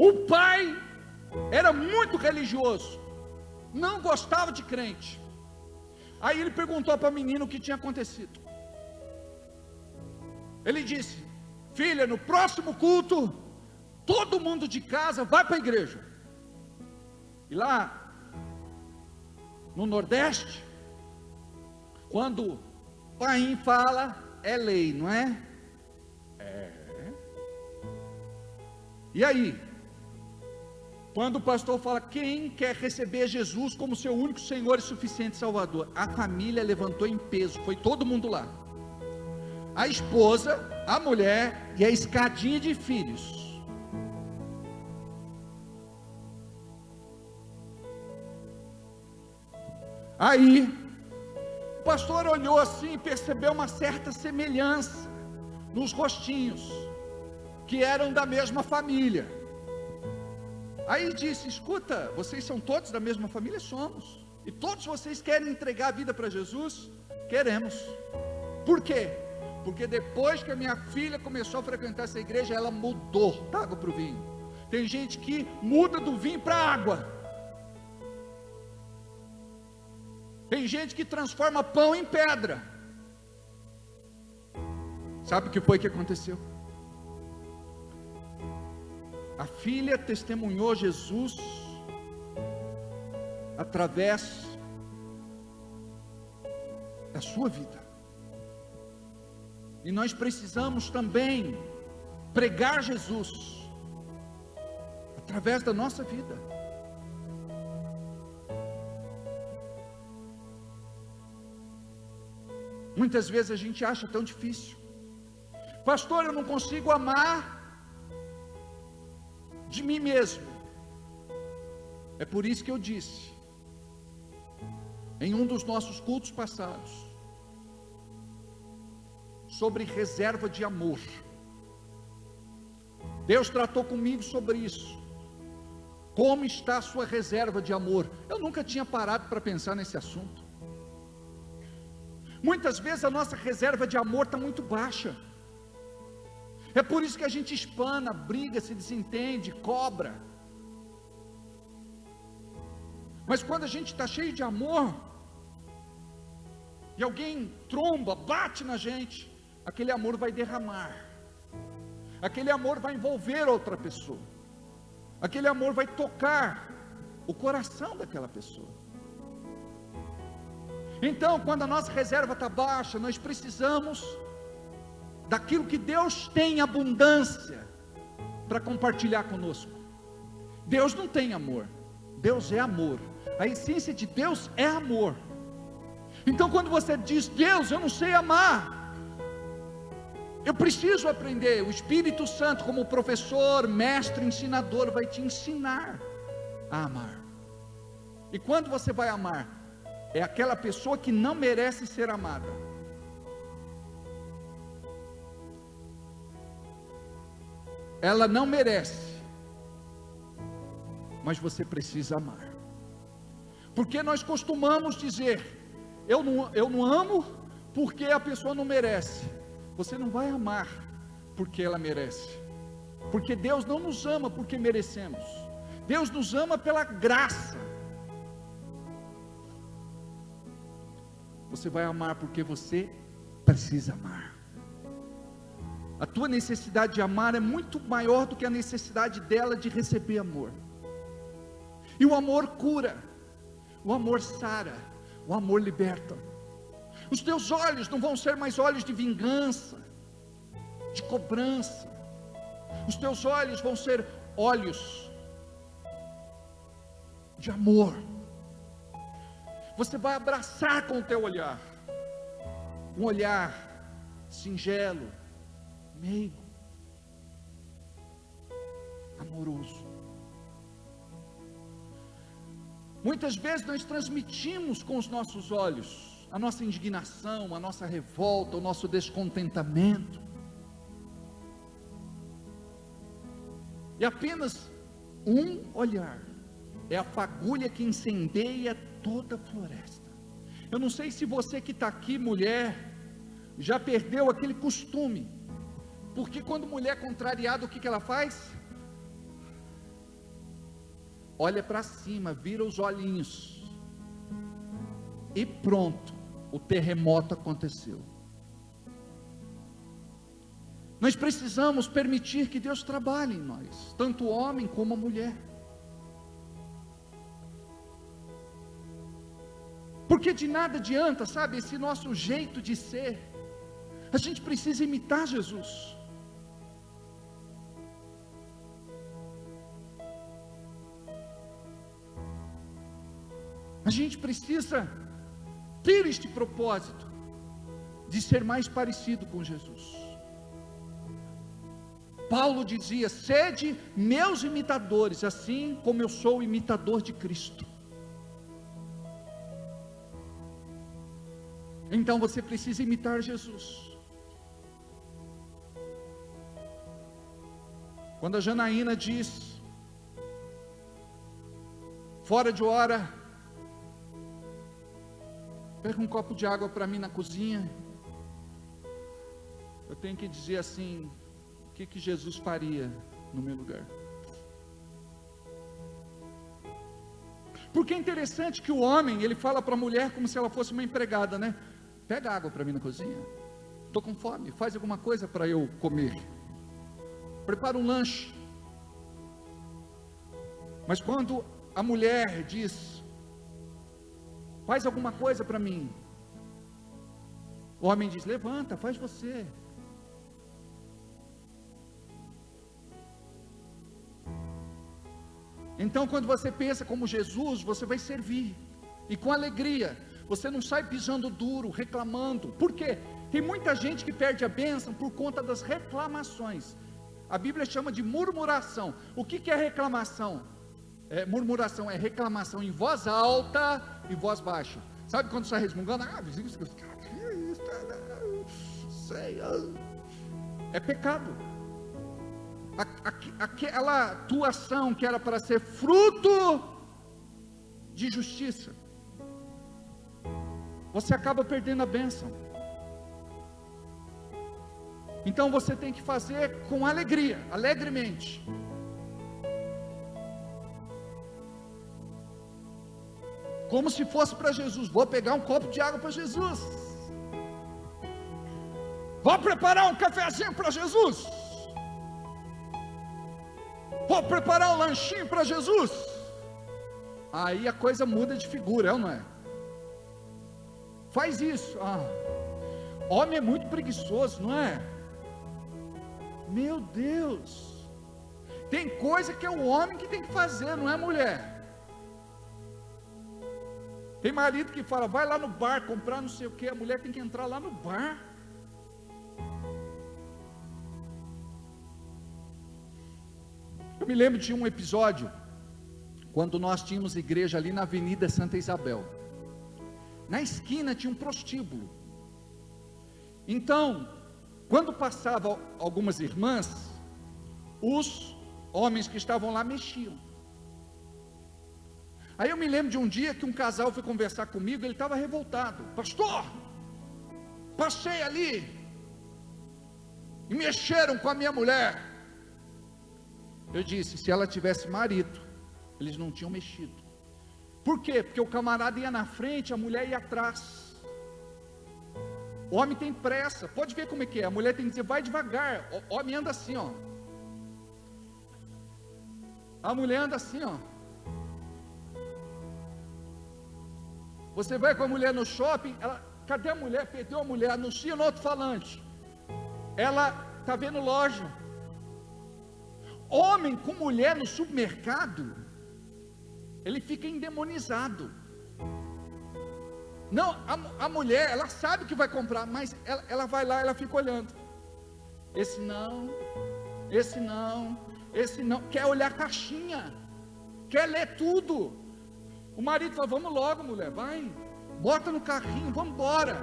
O pai era muito religioso, não gostava de crente. Aí ele perguntou para a menina o que tinha acontecido. Ele disse: filha, no próximo culto, todo mundo de casa vai para a igreja. E lá no Nordeste, quando o pai fala, é lei, não é? E aí, quando o pastor fala: quem quer receber Jesus como seu único Senhor e suficiente Salvador? A família levantou em peso, foi todo mundo lá. A esposa, a mulher e a escadinha de filhos. Aí, o pastor olhou assim e percebeu uma certa semelhança nos rostinhos, que eram da mesma família. Aí disse: escuta, vocês são todos da mesma família? Somos. E todos vocês querem entregar a vida para Jesus? Queremos. Por quê? Porque depois que a minha filha começou a frequentar essa igreja, ela mudou da água para o vinho. Tem gente que muda do vinho para a água. Tem gente que transforma pão em pedra. Sabe o que foi que aconteceu? A filha testemunhou Jesus através da sua vida. E nós precisamos também pregar Jesus através da nossa vida. Muitas vezes a gente acha tão difícil. Pastor, eu não consigo amar de mim mesmo. É por isso que eu disse, em um dos nossos cultos passados, sobre reserva de amor. Deus tratou comigo sobre isso. Como está a sua reserva de amor? Eu nunca tinha parado para pensar nesse assunto. Muitas vezes a nossa reserva de amor está muito baixa. É por isso que a gente espana, briga, se desentende, cobra. Mas quando a gente está cheio de amor, e alguém tromba, bate na gente, aquele amor vai derramar. Aquele amor vai envolver outra pessoa. Aquele amor vai tocar o coração daquela pessoa. Então, quando a nossa reserva está baixa, nós precisamos daquilo que Deus tem abundância para compartilhar conosco. Deus não tem amor, Deus é amor. A essência de Deus é amor. Então, quando você diz, Deus, eu não sei amar, eu preciso aprender. O Espírito Santo, como professor, mestre, ensinador, vai te ensinar a amar. E quando você vai amar, é aquela pessoa que não merece ser amada. Ela não merece, mas você precisa amar. Porque nós costumamos dizer, eu não amo porque a pessoa não merece. Você não vai amar porque ela merece. Porque Deus não nos ama porque merecemos. Deus nos ama pela graça. Você vai amar porque você precisa amar. A tua necessidade de amar é muito maior do que a necessidade dela de receber amor. E o amor cura, o amor sara, o amor liberta. Os teus olhos não vão ser mais olhos de vingança, de cobrança. Os teus olhos vão ser olhos de amor. Você vai abraçar com o teu olhar, um olhar singelo, meigo, amoroso. Muitas vezes nós transmitimos com os nossos olhos a nossa indignação, a nossa revolta, o nosso descontentamento. E apenas um olhar é a fagulha que incendeia toda a floresta. Eu não sei se você que está aqui, mulher, já perdeu aquele costume, porque quando mulher contrariada, o que ela faz? Olha para cima, vira os olhinhos, e pronto, o terremoto aconteceu. Nós precisamos permitir que Deus trabalhe em nós, tanto o homem como a mulher. Porque de nada adianta, sabe, esse nosso jeito de ser. A gente precisa imitar Jesus. A gente precisa ter este propósito de ser mais parecido com Jesus. Paulo dizia: sede meus imitadores, assim como eu sou imitador de Cristo. Então você precisa imitar Jesus. Quando a Janaína diz, fora de hora, pega um copo de água para mim na cozinha, eu tenho que dizer assim, o que Jesus faria no meu lugar? Porque é interessante que o homem, ele fala para a mulher como se ela fosse uma empregada, né? Pega água para mim na cozinha, estou com fome, faz alguma coisa para eu comer, prepara um lanche. Mas quando a mulher diz: faz alguma coisa para mim, o homem diz: levanta, faz você. Então, quando você pensa como Jesus, você vai servir, e com alegria. Você não sai pisando duro, reclamando. Por quê? Tem muita gente que perde a bênção por conta das reclamações. A Bíblia chama de murmuração. O que é reclamação? Murmuração é reclamação em voz alta e voz baixa. Sabe quando você está resmungando? Vizinho, sei, é pecado. Aquela tua ação que era para ser fruto de justiça, você acaba perdendo a bênção. Então você tem que fazer com alegria, alegremente. Como se fosse para Jesus. Vou pegar um copo de água para Jesus. Vou preparar um cafezinho para Jesus. Vou preparar um lanchinho para Jesus. Aí a coisa muda de figura, é ou não é? Faz isso. Homem é muito preguiçoso, não é? Meu Deus. Tem coisa que é o homem que tem que fazer, não é a mulher. Tem marido que fala: vai lá no bar comprar não sei o que. A mulher tem que entrar lá no bar. Eu me lembro de um episódio, quando nós tínhamos igreja ali na Avenida Santa Isabel. Na esquina tinha um prostíbulo. Então, quando passavam algumas irmãs, os homens que estavam lá mexiam. Aí eu me lembro de um dia que um casal foi conversar comigo, ele estava revoltado. Pastor, passei ali e mexeram com a minha mulher. Eu disse: se ela tivesse marido, eles não tinham mexido. Por quê? Porque o camarada ia na frente, a mulher ia atrás. O homem tem pressa, pode ver como é que é. A mulher tem que dizer: vai devagar. O homem anda assim, ó. A mulher anda assim, ó. Você vai com a mulher no shopping, cadê a mulher? Perdeu a mulher, anuncia no alto-falante. Ela está vendo loja. Homem com mulher no supermercado, ele fica endemonizado. Não, a mulher, ela sabe que vai comprar, mas ela vai lá, ela fica olhando. Esse não, esse não, esse não. Quer olhar a caixinha, quer ler tudo. O marido fala: vamos logo, mulher, vai, bota no carrinho, vamos embora.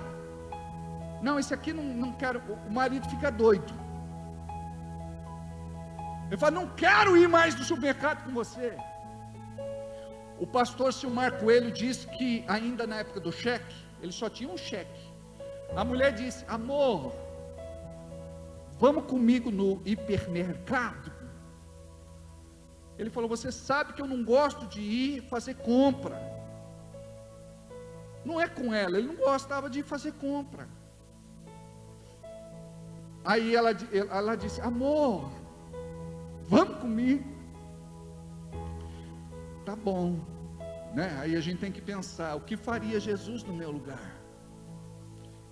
Não, esse aqui não quero. O marido fica doido. Ele fala: não quero ir mais no supermercado com você. O pastor Silmar Coelho disse que ainda na época do cheque, ele só tinha um cheque. A mulher disse: amor, vamos comigo no hipermercado? Ele falou: você sabe que eu não gosto de ir fazer compra. Não é com ela, ele não gostava de ir fazer compra. Aí ela disse: amor, vamos comigo? Tá bom, né? Aí a gente tem que pensar: o que faria Jesus no meu lugar?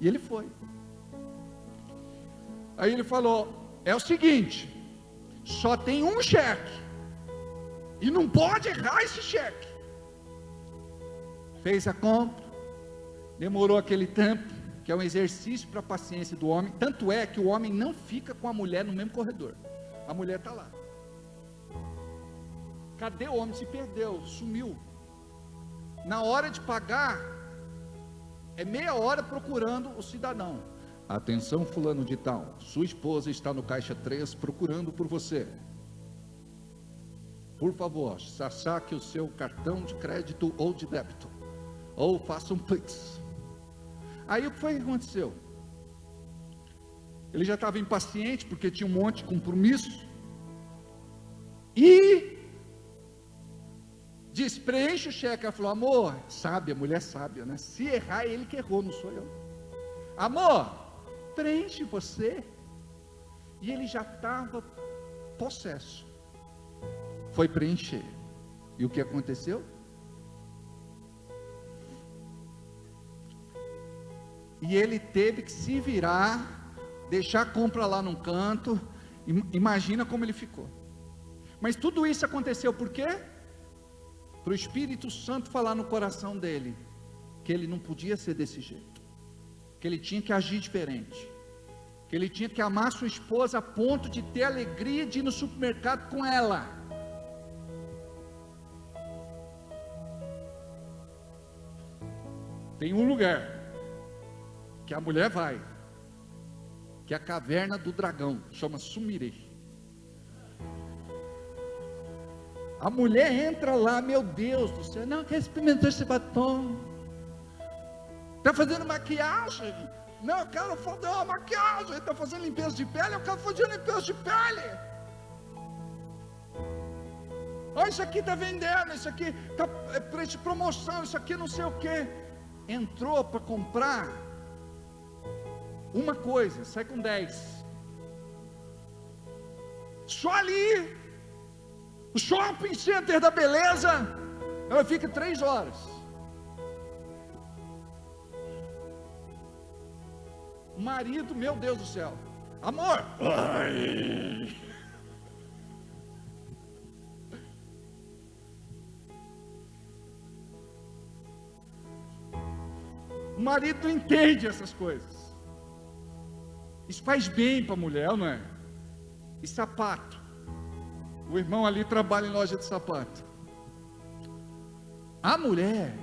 E ele foi. Aí ele falou: é o seguinte, só tem um cheque, e não pode errar esse cheque. Fez a compra, demorou aquele tempo, que é um exercício para a paciência do homem. Tanto é que o homem não fica com a mulher no mesmo corredor. A mulher está lá. Cadê o homem? Se perdeu, sumiu. Na hora de pagar, é meia hora procurando o cidadão. Atenção, fulano de tal, sua esposa está no caixa 3 procurando por você. Por favor, saque o seu cartão de crédito ou de débito, ou faça um Pix. Aí o que foi que aconteceu? Ele já estava impaciente, porque tinha um monte de compromisso, e disse: preenche o cheque. Ela falou: amor, sábia, mulher sábia, né? Se errar, é ele que errou, não sou eu. Amor, preenche você. E ele já estava possesso. Foi preencher. E o que aconteceu? E ele teve que se virar, deixar a compra lá num canto. Imagina como ele ficou. Mas tudo isso aconteceu por quê? Para o Espírito Santo falar no coração dele que ele não podia ser desse jeito, que ele tinha que agir diferente, que ele tinha que amar sua esposa a ponto de ter alegria de ir no supermercado com ela. Tem um lugar que a mulher vai, que é a caverna do dragão, chama Sumirê. A mulher entra lá, meu Deus do céu, não, quer experimentar esse batom? Está fazendo maquiagem? Não, eu quero fazer uma maquiagem. Está fazendo limpeza de pele? Eu quero fazer limpeza de pele. Olha, isso aqui está vendendo, isso aqui está preço de promoção, isso aqui não sei o que. Entrou para comprar uma coisa, sai com 10. Só ali, o shopping center da beleza, ela fica 3 horas. O marido, meu Deus do céu, amor, ai. O marido não entende essas coisas. Isso faz bem para a mulher, não é? E sapato. O irmão ali trabalha em loja de sapato. A mulher,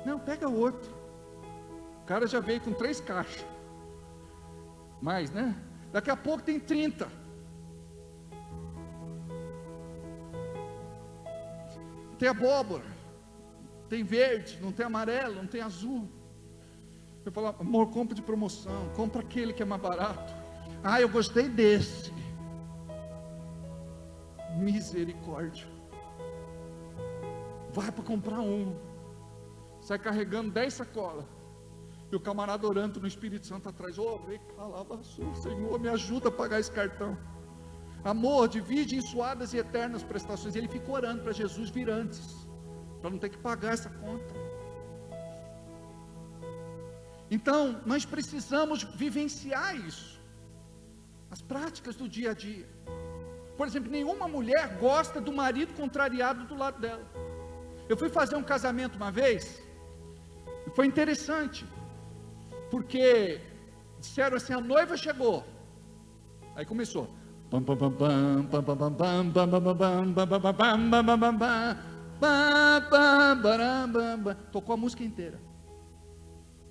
não, pega outro. O cara já veio com 3 caixas. Mais, né? Daqui a pouco tem 30. Tem abóbora, tem verde, não tem amarelo, não tem azul. Eu falo, amor, compra de promoção, compra aquele que é mais barato. Ah, eu gostei desse. Misericórdia. Vai para comprar um, sai carregando 10 sacolas. E o camarada orando no Espírito Santo atrás, Senhor, me ajuda a pagar esse cartão. Amor, divide em suadas e eternas prestações. Ele ficou orando para Jesus vir antes, para não ter que pagar essa conta. Então, nós precisamos vivenciar isso, as práticas do dia a dia. Por exemplo, nenhuma mulher gosta do marido contrariado do lado dela. Eu fui fazer um casamento uma vez, e foi interessante, porque disseram assim, a noiva chegou, aí começou, tocou a música inteira,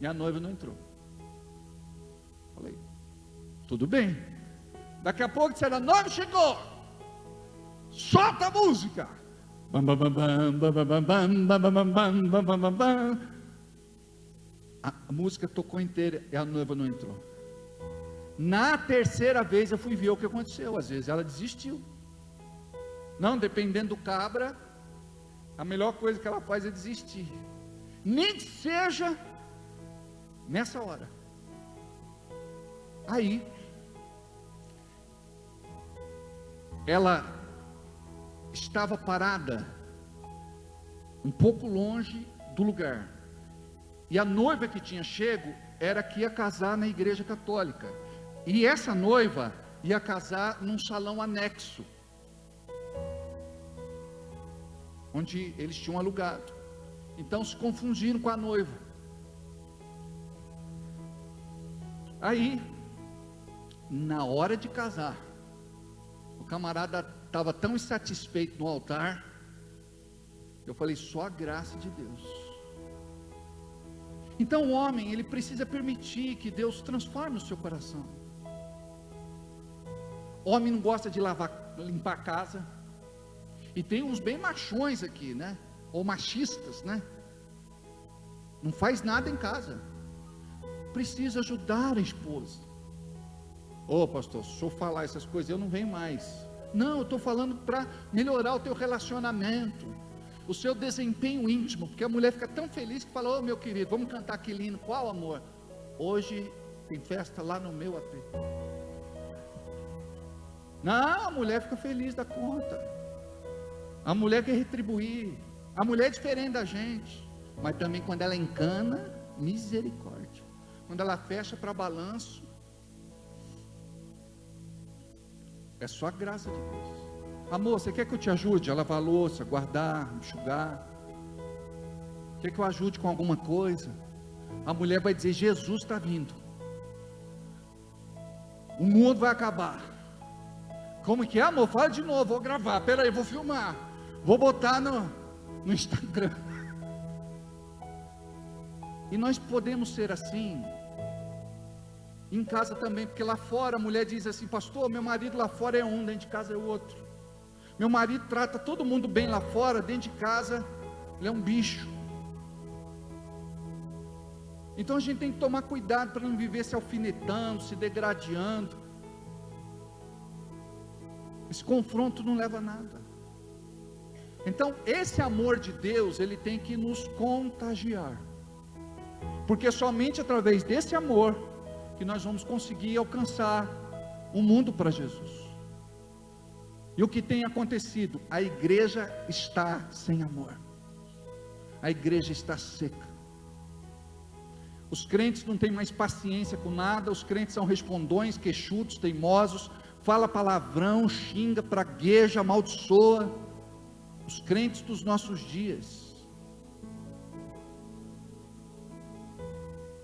e a noiva não entrou. Falei, tudo bem. Daqui a pouco disseram, a noiva chegou, solta a música. A música tocou inteira e a noiva não entrou. Na terceira vez eu fui ver o que aconteceu. Às vezes ela desistiu. Não, dependendo do cabra, a melhor coisa que ela faz é desistir, nem que seja nessa hora. Aí ela estava parada um pouco longe do lugar, e a noiva que tinha chego era que ia casar na igreja católica, e essa noiva ia casar num salão anexo, onde eles tinham alugado. Então se confundiram com a noiva. Aí, na hora de casar, o camarada estava tão insatisfeito no altar, eu falei, só a graça de Deus. Então o homem, ele precisa permitir que Deus transforme o seu coração. O homem não gosta de limpar a casa, e tem uns bem machões aqui, né? Ou machistas, né? Não faz nada em casa, precisa ajudar a esposa. Ô pastor, se eu falar essas coisas, eu não venho mais. Não, eu estou falando para melhorar o teu relacionamento, o seu desempenho íntimo, porque a mulher fica tão feliz que fala, ô meu querido, vamos cantar aquele hino. Qual, amor? Hoje tem festa lá no meu AP. Não, a mulher fica feliz da conta. A mulher quer retribuir. A mulher é diferente da gente. Mas também quando ela encana, misericórdia. Quando ela fecha para balanço, é só a graça de Deus. Amor, você quer que eu te ajude a lavar a louça, guardar, enxugar? Quer que eu ajude com alguma coisa? A mulher vai dizer: Jesus está vindo. O mundo vai acabar. Como que é, amor? Fala de novo, vou gravar. Pera aí, vou filmar. Vou botar no Instagram. E nós podemos ser assim em casa também, porque lá fora a mulher diz assim: pastor, meu marido lá fora é um, dentro de casa é o outro. Meu marido trata todo mundo bem lá fora, dentro de casa ele é um bicho. Então a gente tem que tomar cuidado para não viver se alfinetando, se degradando. Esse confronto não leva a nada. Então esse amor de Deus, ele tem que nos contagiar, porque somente através desse amor que nós vamos conseguir alcançar o mundo para Jesus. E o que tem acontecido? A igreja está sem amor. A igreja está seca. Os crentes não têm mais paciência com nada. Os crentes são respondões, queixudos, teimosos, fala palavrão, xinga, pragueja, amaldiçoa. Os crentes dos nossos dias.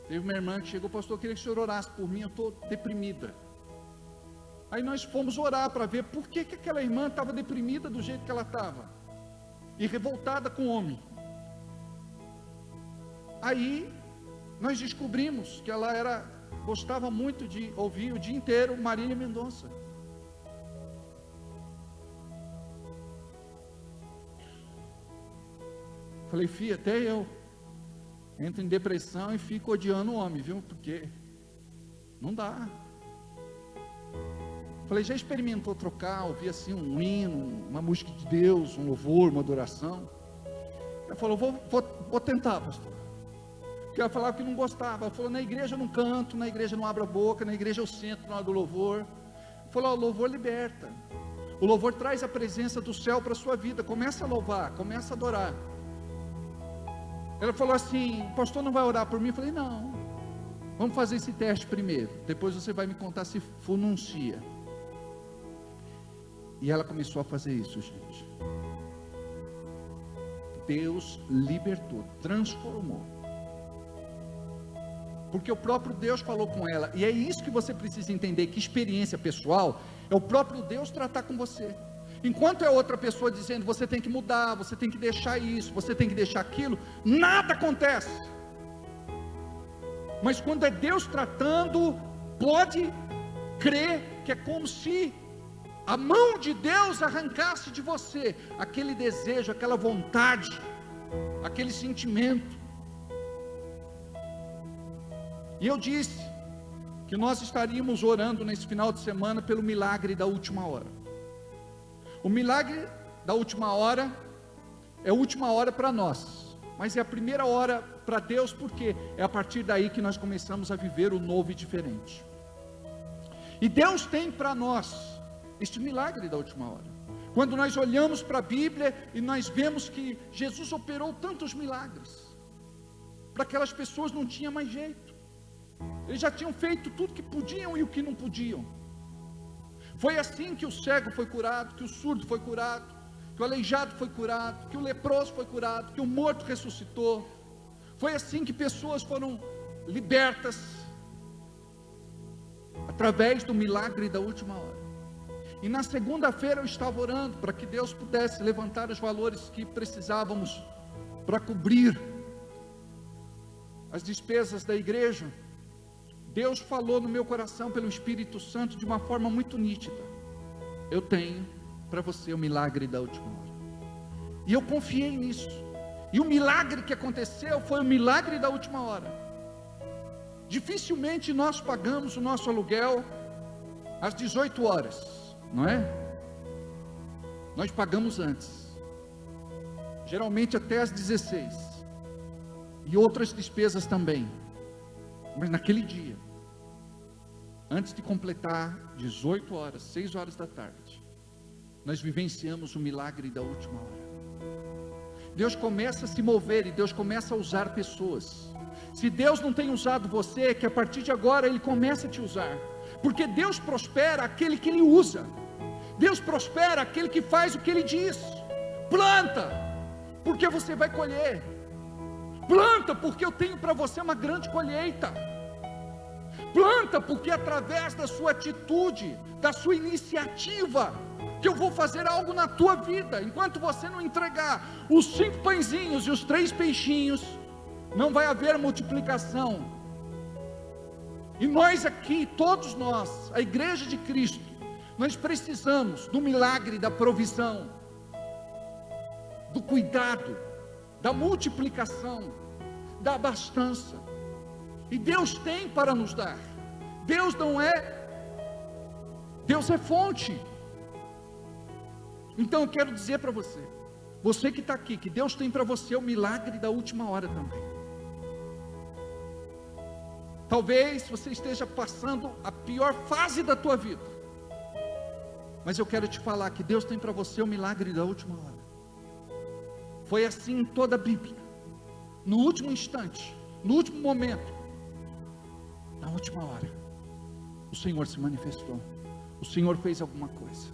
Teve uma irmã que chegou: pastor, eu queria que o senhor orasse por mim, eu estou deprimida. Aí nós fomos orar para ver por que aquela irmã estava deprimida do jeito que ela estava, e revoltada com o homem. Aí nós descobrimos que ela gostava muito de ouvir o dia inteiro Marília Mendonça. Falei: filha, até eu entro em depressão e fico odiando o homem, viu? Porque não dá. Falei: já experimentou trocar, ouvir assim um hino, uma música de Deus, um louvor, uma adoração? Ela falou: vou tentar, pastor. Porque ela falava que não gostava. Ela falou: na igreja eu não canto, na igreja eu não abro a boca, na igreja eu sento na hora do louvor. Ela falou: o louvor liberta. O louvor traz a presença do céu para a sua vida. Começa a louvar, começa a adorar. Ela falou assim: o pastor não vai orar por mim? Eu falei: não, vamos fazer esse teste primeiro, depois você vai me contar se fununcia. E ela começou a fazer isso, gente. Deus libertou, transformou, porque o próprio Deus falou com ela. E é isso que você precisa entender, que experiência pessoal é o próprio Deus tratar com você. Enquanto é outra pessoa dizendo: você tem que mudar, você tem que deixar isso, você tem que deixar aquilo, nada acontece. Mas quando é Deus tratando, pode crer que é como se a mão de Deus arrancasse de você aquele desejo, aquela vontade, aquele sentimento. E eu disse que nós estaríamos orando nesse final de semana pelo milagre da última hora. O milagre da última hora é a última hora para nós, mas é a primeira hora para Deus, porque é a partir daí que nós começamos a viver o novo e diferente. E Deus tem para nós este milagre da última hora. Quando nós olhamos para a Bíblia e nós vemos que Jesus operou tantos milagres, para aquelas pessoas não tinha mais jeito. Eles já tinham feito tudo que podiam e o que não podiam. Foi assim que o cego foi curado, que o surdo foi curado, que o aleijado foi curado, que o leproso foi curado, que o morto ressuscitou. Foi assim que pessoas foram libertas, através do milagre da última hora. E na segunda-feira eu estava orando para que Deus pudesse levantar os valores que precisávamos para cobrir as despesas da igreja. Deus falou no meu coração pelo Espírito Santo de uma forma muito nítida: eu tenho para você o milagre da última hora. E eu confiei nisso. E o milagre que aconteceu foi o milagre da última hora. Dificilmente nós pagamos o nosso aluguel às 18 horas, não é? Nós pagamos antes, geralmente até às 16, e outras despesas também. Mas naquele dia, antes de completar 18 horas, 6 horas da tarde, nós vivenciamos o milagre da última hora. Deus começa a se mover e Deus começa a usar pessoas. Se Deus não tem usado você, que a partir de agora Ele começa a te usar, porque Deus prospera aquele que Ele usa. Deus prospera aquele que faz o que Ele diz. Planta, porque você vai colher. Planta, porque eu tenho para você uma grande colheita. Planta, porque através da sua atitude, da sua iniciativa, que eu vou fazer algo na tua vida. Enquanto você não entregar os 5 pãezinhos e os 3 peixinhos, não vai haver multiplicação. E nós aqui, todos nós, a igreja de Cristo, nós precisamos do milagre da provisão, do cuidado, da multiplicação, da abastança. E Deus tem para nos dar. Deus é fonte. Então eu quero dizer para você que está aqui, que Deus tem para você o milagre da última hora também. Talvez você esteja passando a pior fase da tua vida, mas eu quero te falar que Deus tem para você o milagre da última hora. Foi assim em toda a Bíblia. No último instante, no último momento, na última hora, o Senhor se manifestou. O Senhor fez alguma coisa.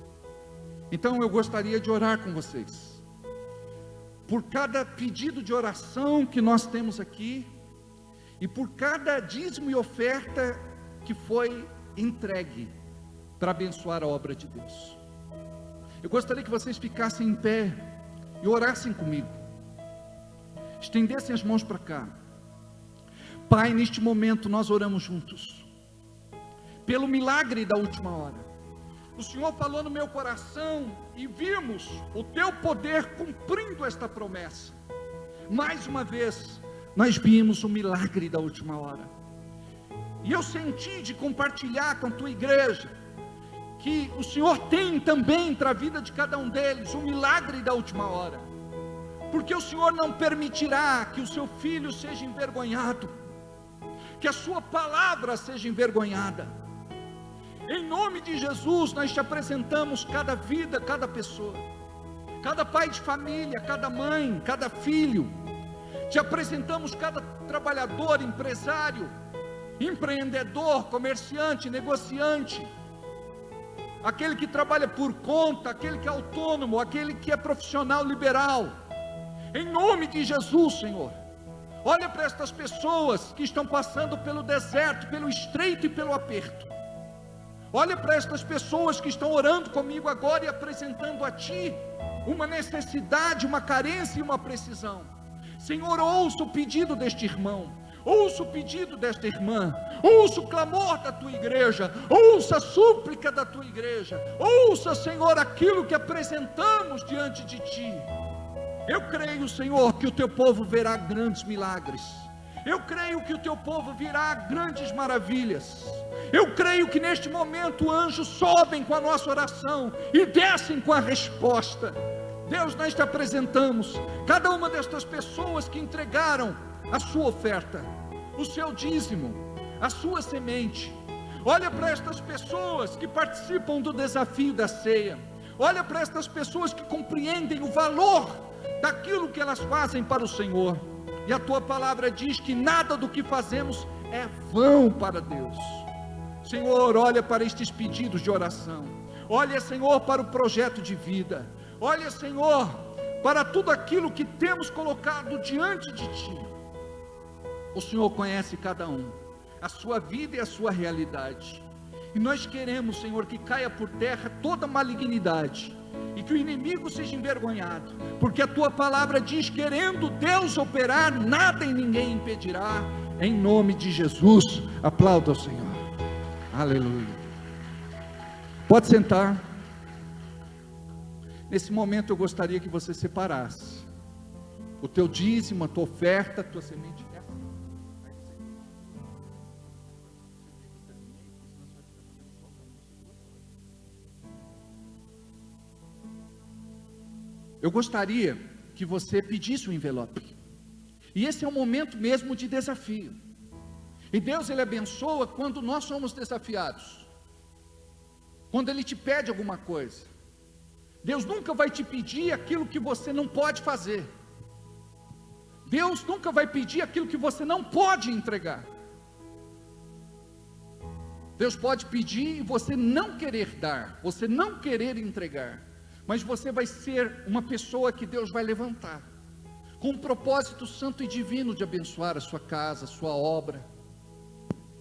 Então eu gostaria de orar com vocês, por cada pedido de oração que nós temos aqui, e por cada dízimo e oferta que foi entregue para abençoar a obra de Deus. Eu gostaria que vocês ficassem em pé e orassem comigo, estendessem as mãos para cá. Pai, neste momento nós oramos juntos, pelo milagre da última hora. O Senhor falou no meu coração e vimos o teu poder cumprindo esta promessa. Mais uma vez, nós vimos o milagre da última hora. E eu senti de compartilhar com a tua igreja, que o Senhor tem também para a vida de cada um deles, o milagre da última hora. Porque o Senhor não permitirá que o seu filho seja envergonhado, que a sua palavra seja envergonhada. Em nome de Jesus, nós te apresentamos cada vida, cada pessoa, cada pai de família, cada mãe, cada filho. Te apresentamos cada trabalhador, empresário, empreendedor, comerciante, negociante, aquele que trabalha por conta, aquele que é autônomo, aquele que é profissional liberal. Em nome de Jesus, Senhor, olha para estas pessoas que estão passando pelo deserto, pelo estreito e pelo aperto. Olha para estas pessoas que estão orando comigo agora e apresentando a Ti uma necessidade, uma carência e uma precisão. Senhor, ouça o pedido deste irmão, ouça o pedido desta irmã, ouça o clamor da Tua igreja, ouça a súplica da Tua igreja, ouça, Senhor, aquilo que apresentamos diante de Ti. Eu creio, Senhor, que o Teu povo verá grandes milagres. Eu creio que o Teu povo virá grandes maravilhas. Eu creio que neste momento anjos sobem com a nossa oração e descem com a resposta. Deus, nós te apresentamos cada uma destas pessoas que entregaram a sua oferta, o seu dízimo, a sua semente. Olha para estas pessoas que participam do desafio da ceia. Olha para estas pessoas que compreendem o valor daquilo que elas fazem para o Senhor. E a tua palavra diz que nada do que fazemos é vão para Deus. Senhor, olha para estes pedidos de oração. Olha, Senhor, para o projeto de vida. Olha, Senhor, para tudo aquilo que temos colocado diante de Ti. O Senhor conhece cada um, a sua vida e a sua realidade. E nós queremos, Senhor, que caia por terra toda malignidade e que o inimigo seja envergonhado, porque a Tua palavra diz: querendo Deus operar, nada e ninguém impedirá. Em nome de Jesus, aplauda ao Senhor. Aleluia. Pode sentar. Nesse momento eu gostaria que você separasse o teu dízimo, a tua oferta, a tua semente. Eu gostaria que você pedisse um envelope. E esse é um momento mesmo de desafio. E Deus, Ele abençoa quando nós somos desafiados. Quando Ele te pede alguma coisa. Deus nunca vai te pedir aquilo que você não pode fazer. Deus nunca vai pedir aquilo que você não pode entregar. Deus pode pedir e você não querer dar, você não querer entregar, mas você vai ser uma pessoa que Deus vai levantar, com um propósito santo e divino de abençoar a sua casa, a sua obra,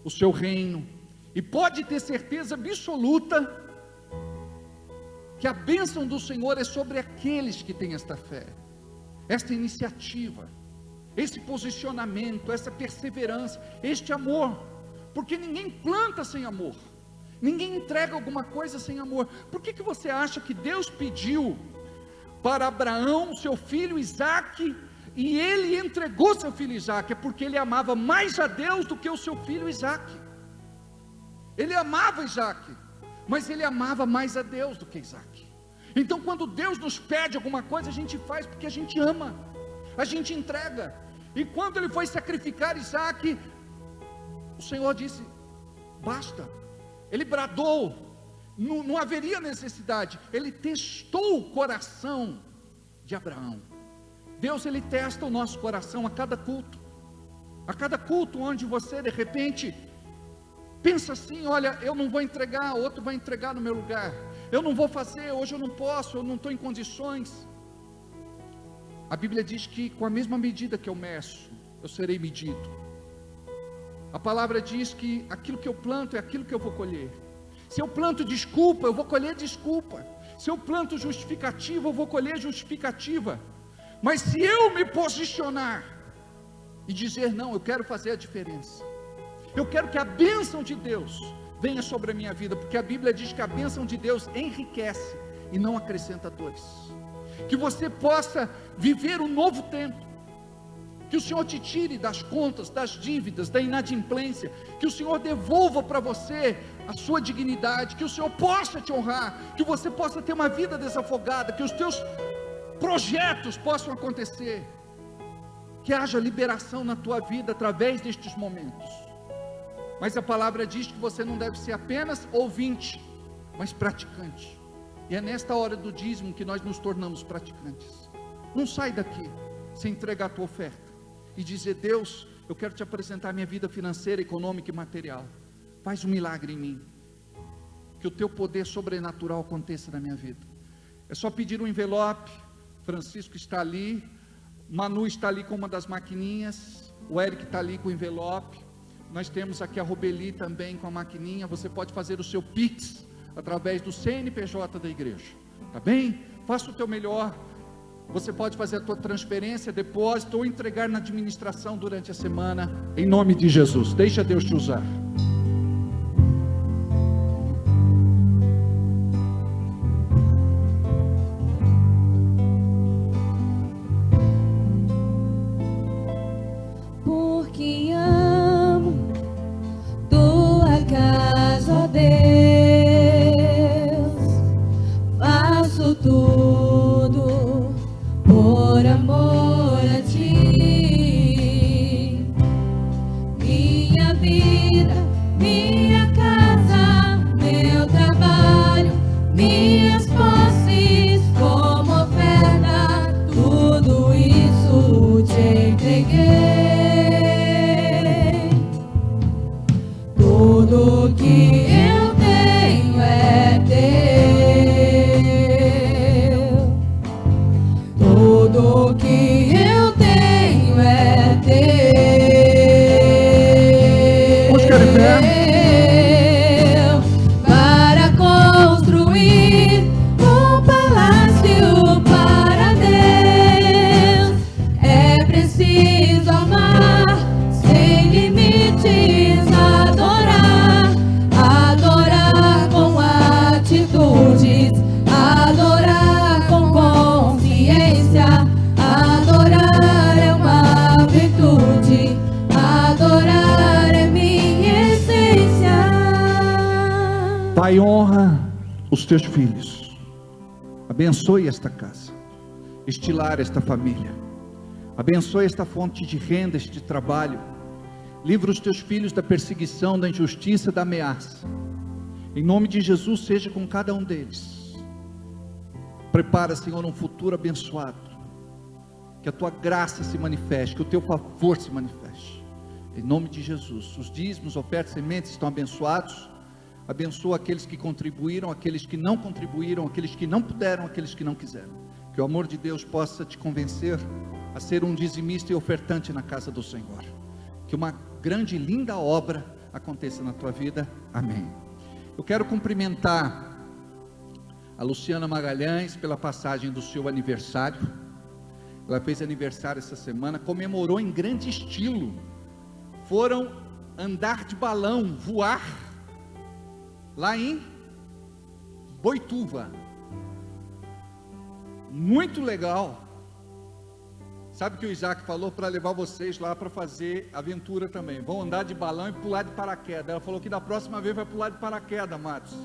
o seu reino. E pode ter certeza absoluta que a bênção do Senhor é sobre aqueles que têm esta fé, esta iniciativa, esse posicionamento, essa perseverança, este amor. Porque ninguém planta sem amor, ninguém entrega alguma coisa sem amor. Por que você acha que Deus pediu para Abraão seu filho Isaque, e ele entregou seu filho Isaque? É porque ele amava mais a Deus do que o seu filho Isaque. Ele amava Isaque, mas ele amava mais a Deus do que Isaque. Então quando Deus nos pede alguma coisa, a gente faz porque a gente ama, a gente entrega. E quando ele foi sacrificar Isaque, o Senhor disse: basta. Ele bradou, não haveria necessidade. Ele testou o coração de Abraão. Deus, ele testa o nosso coração a cada culto onde você de repente pensa assim: olha, eu não vou entregar, outro vai entregar no meu lugar, eu não vou fazer, hoje eu não posso, eu não estou em condições. A Bíblia diz que com a mesma medida que eu meço, eu serei medido. A palavra diz que aquilo que eu planto é aquilo que eu vou colher. Se eu planto desculpa, eu vou colher desculpa. Se eu planto justificativa, eu vou colher justificativa. Mas se eu me posicionar e dizer: não, eu quero fazer a diferença, eu quero que a bênção de Deus venha sobre a minha vida, porque a Bíblia diz que a bênção de Deus enriquece e não acrescenta dores. Que você possa viver um novo tempo, que o Senhor te tire das contas, das dívidas, da inadimplência, que o Senhor devolva para você a sua dignidade, que o Senhor possa te honrar, que você possa ter uma vida desafogada, que os teus projetos possam acontecer, que haja liberação na tua vida através destes momentos. Mas a palavra diz que você não deve ser apenas ouvinte, mas praticante. E é nesta hora do dízimo que nós nos tornamos praticantes. Não sai daqui sem entregar a tua oferta e dizer: Deus, eu quero te apresentar a minha vida financeira, econômica e material. Faz um milagre em mim, que o teu poder sobrenatural aconteça na minha vida. É só pedir um envelope. Francisco está ali, Manu está ali com uma das maquininhas, o Eric está ali com o envelope, nós temos aqui a Robeli também com a maquininha. Você pode fazer o seu Pix através do CNPJ da igreja, tá bem? Faça o teu melhor. Você pode fazer a tua transferência, depósito, ou entregar na administração durante a semana, em nome de Jesus. Deixa Deus te usar. Porque amo tua casa, ó Deus, faço tudo por amor a ti. Minha vida, minha casa, meu trabalho, minhas posses, como oferta, tudo isso te entreguei. Tudo que eu tenho é teu. Tudo que eu tenho é teu. Vamos ficar de pé. Para construir um palácio para Deus, é preciso amar sem limites, adorar com atitudes, adorar com consciência. Adorar é uma virtude, adorar é minha essência. Pai, honra os teus filhos, abençoe esta casa, este lar, esta família, abençoe esta fonte de renda, este trabalho. Livra os teus filhos da perseguição, da injustiça, da ameaça. Em nome de Jesus, seja com cada um deles. Prepara, Senhor, um futuro abençoado. Que a tua graça se manifeste, que o teu favor se manifeste. Em nome de Jesus. Os dízimos, ofertas, sementes estão abençoados. Abençoa aqueles que contribuíram, aqueles que não contribuíram, aqueles que não puderam, aqueles que não quiseram. Que o amor de Deus possa te convencer a ser um dizimista e ofertante na casa do Senhor. Que uma grande e linda obra aconteça na tua vida. Amém. Eu quero cumprimentar a Luciana Magalhães pela passagem do seu aniversário. Ela fez aniversário essa semana, comemorou em grande estilo. Foram andar de balão, voar lá em Boituva. Muito legal. Sabe o que o Isaac falou? Para levar vocês lá para fazer aventura também. Vão andar de balão e pular de paraquedas. Ela falou que da próxima vez vai pular de paraquedas, Matos.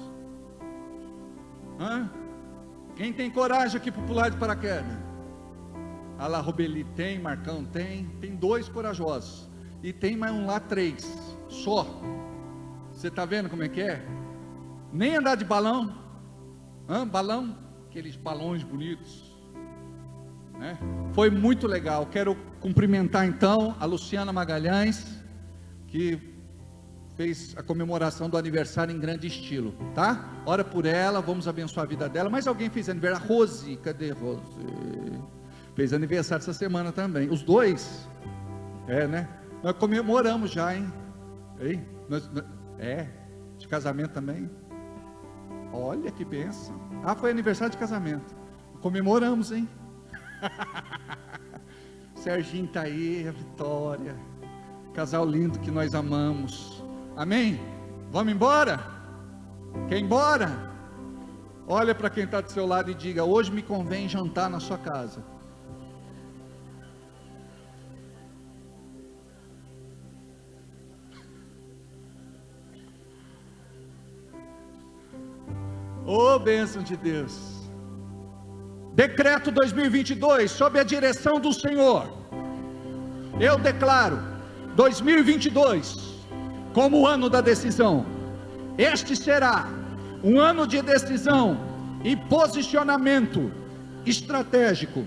Quem tem coragem aqui para pular de paraquedas? A La Robeli tem, Marcão tem 2 corajosos. E tem mais um lá 3, só. Você está vendo como é que é? Nem andar de balão. Balão, aqueles balões bonitos. Né? Foi muito legal. Quero cumprimentar então a Luciana Magalhães, que fez a comemoração do aniversário em grande estilo, tá? Ora por ela, vamos abençoar a vida dela. Mas alguém fez aniversário? Rose, cadê Rose? Fez aniversário essa semana também. Os 2, né? Nós comemoramos já, hein? De casamento também. Olha que bênção. Foi aniversário de casamento. Comemoramos, hein? Serginho tá aí, a Vitória. Casal lindo que nós amamos. Amém? Vamos embora? Quer ir embora? Olha para quem está do seu lado e diga: hoje me convém jantar na sua casa. Oh, bênção de Deus. Decreto 2022, sob a direção do Senhor. Eu declaro 2022 como o ano da decisão. Este será um ano de decisão e posicionamento estratégico,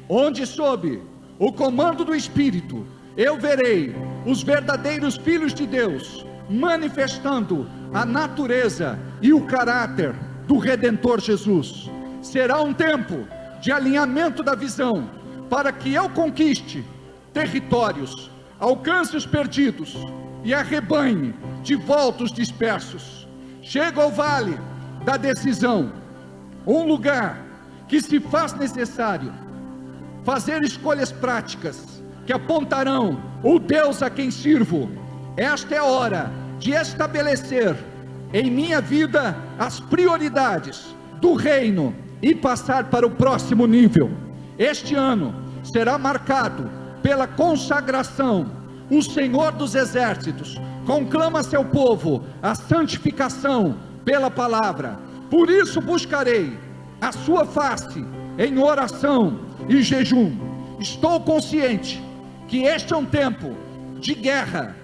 onde sob o comando do Espírito, eu verei os verdadeiros filhos de Deus manifestando a natureza e o caráter do Redentor Jesus. Será um tempo de alinhamento da visão, para que eu conquiste territórios, alcance os perdidos e arrebanhe de volta os dispersos. Chega ao vale da decisão, um lugar que se faz necessário fazer escolhas práticas que apontarão o Deus a quem sirvo. Esta é a hora de estabelecer em minha vida as prioridades do reino e passar para o próximo nível. Este ano será marcado pela consagração. O Senhor dos Exércitos conclama seu povo a santificação pela palavra. Por isso buscarei a sua face em oração e jejum. Estou consciente que este é um tempo de guerra.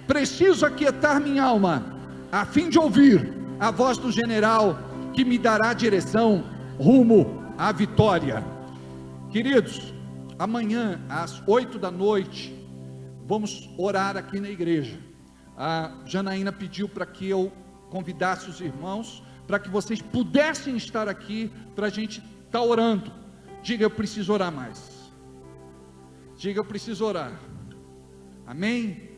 Preciso aquietar minha alma a fim de ouvir a voz do general que me dará direção rumo à vitória. Queridos, amanhã às 8 da noite vamos orar aqui na igreja. A Janaína pediu para que eu convidasse os irmãos, para que vocês pudessem estar aqui, para a gente estar orando. Diga: eu preciso orar mais. Diga: eu preciso orar. Amém?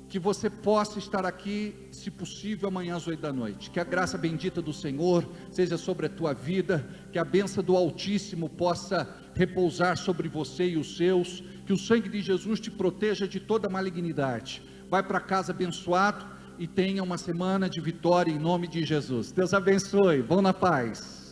Que você possa estar aqui, se possível, amanhã às 8 da noite. Que a graça bendita do Senhor seja sobre a tua vida, que a bênção do Altíssimo possa repousar sobre você e os seus, que o sangue de Jesus te proteja de toda malignidade. Vai para casa abençoado e tenha uma semana de vitória em nome de Jesus. Deus abençoe, vão na paz.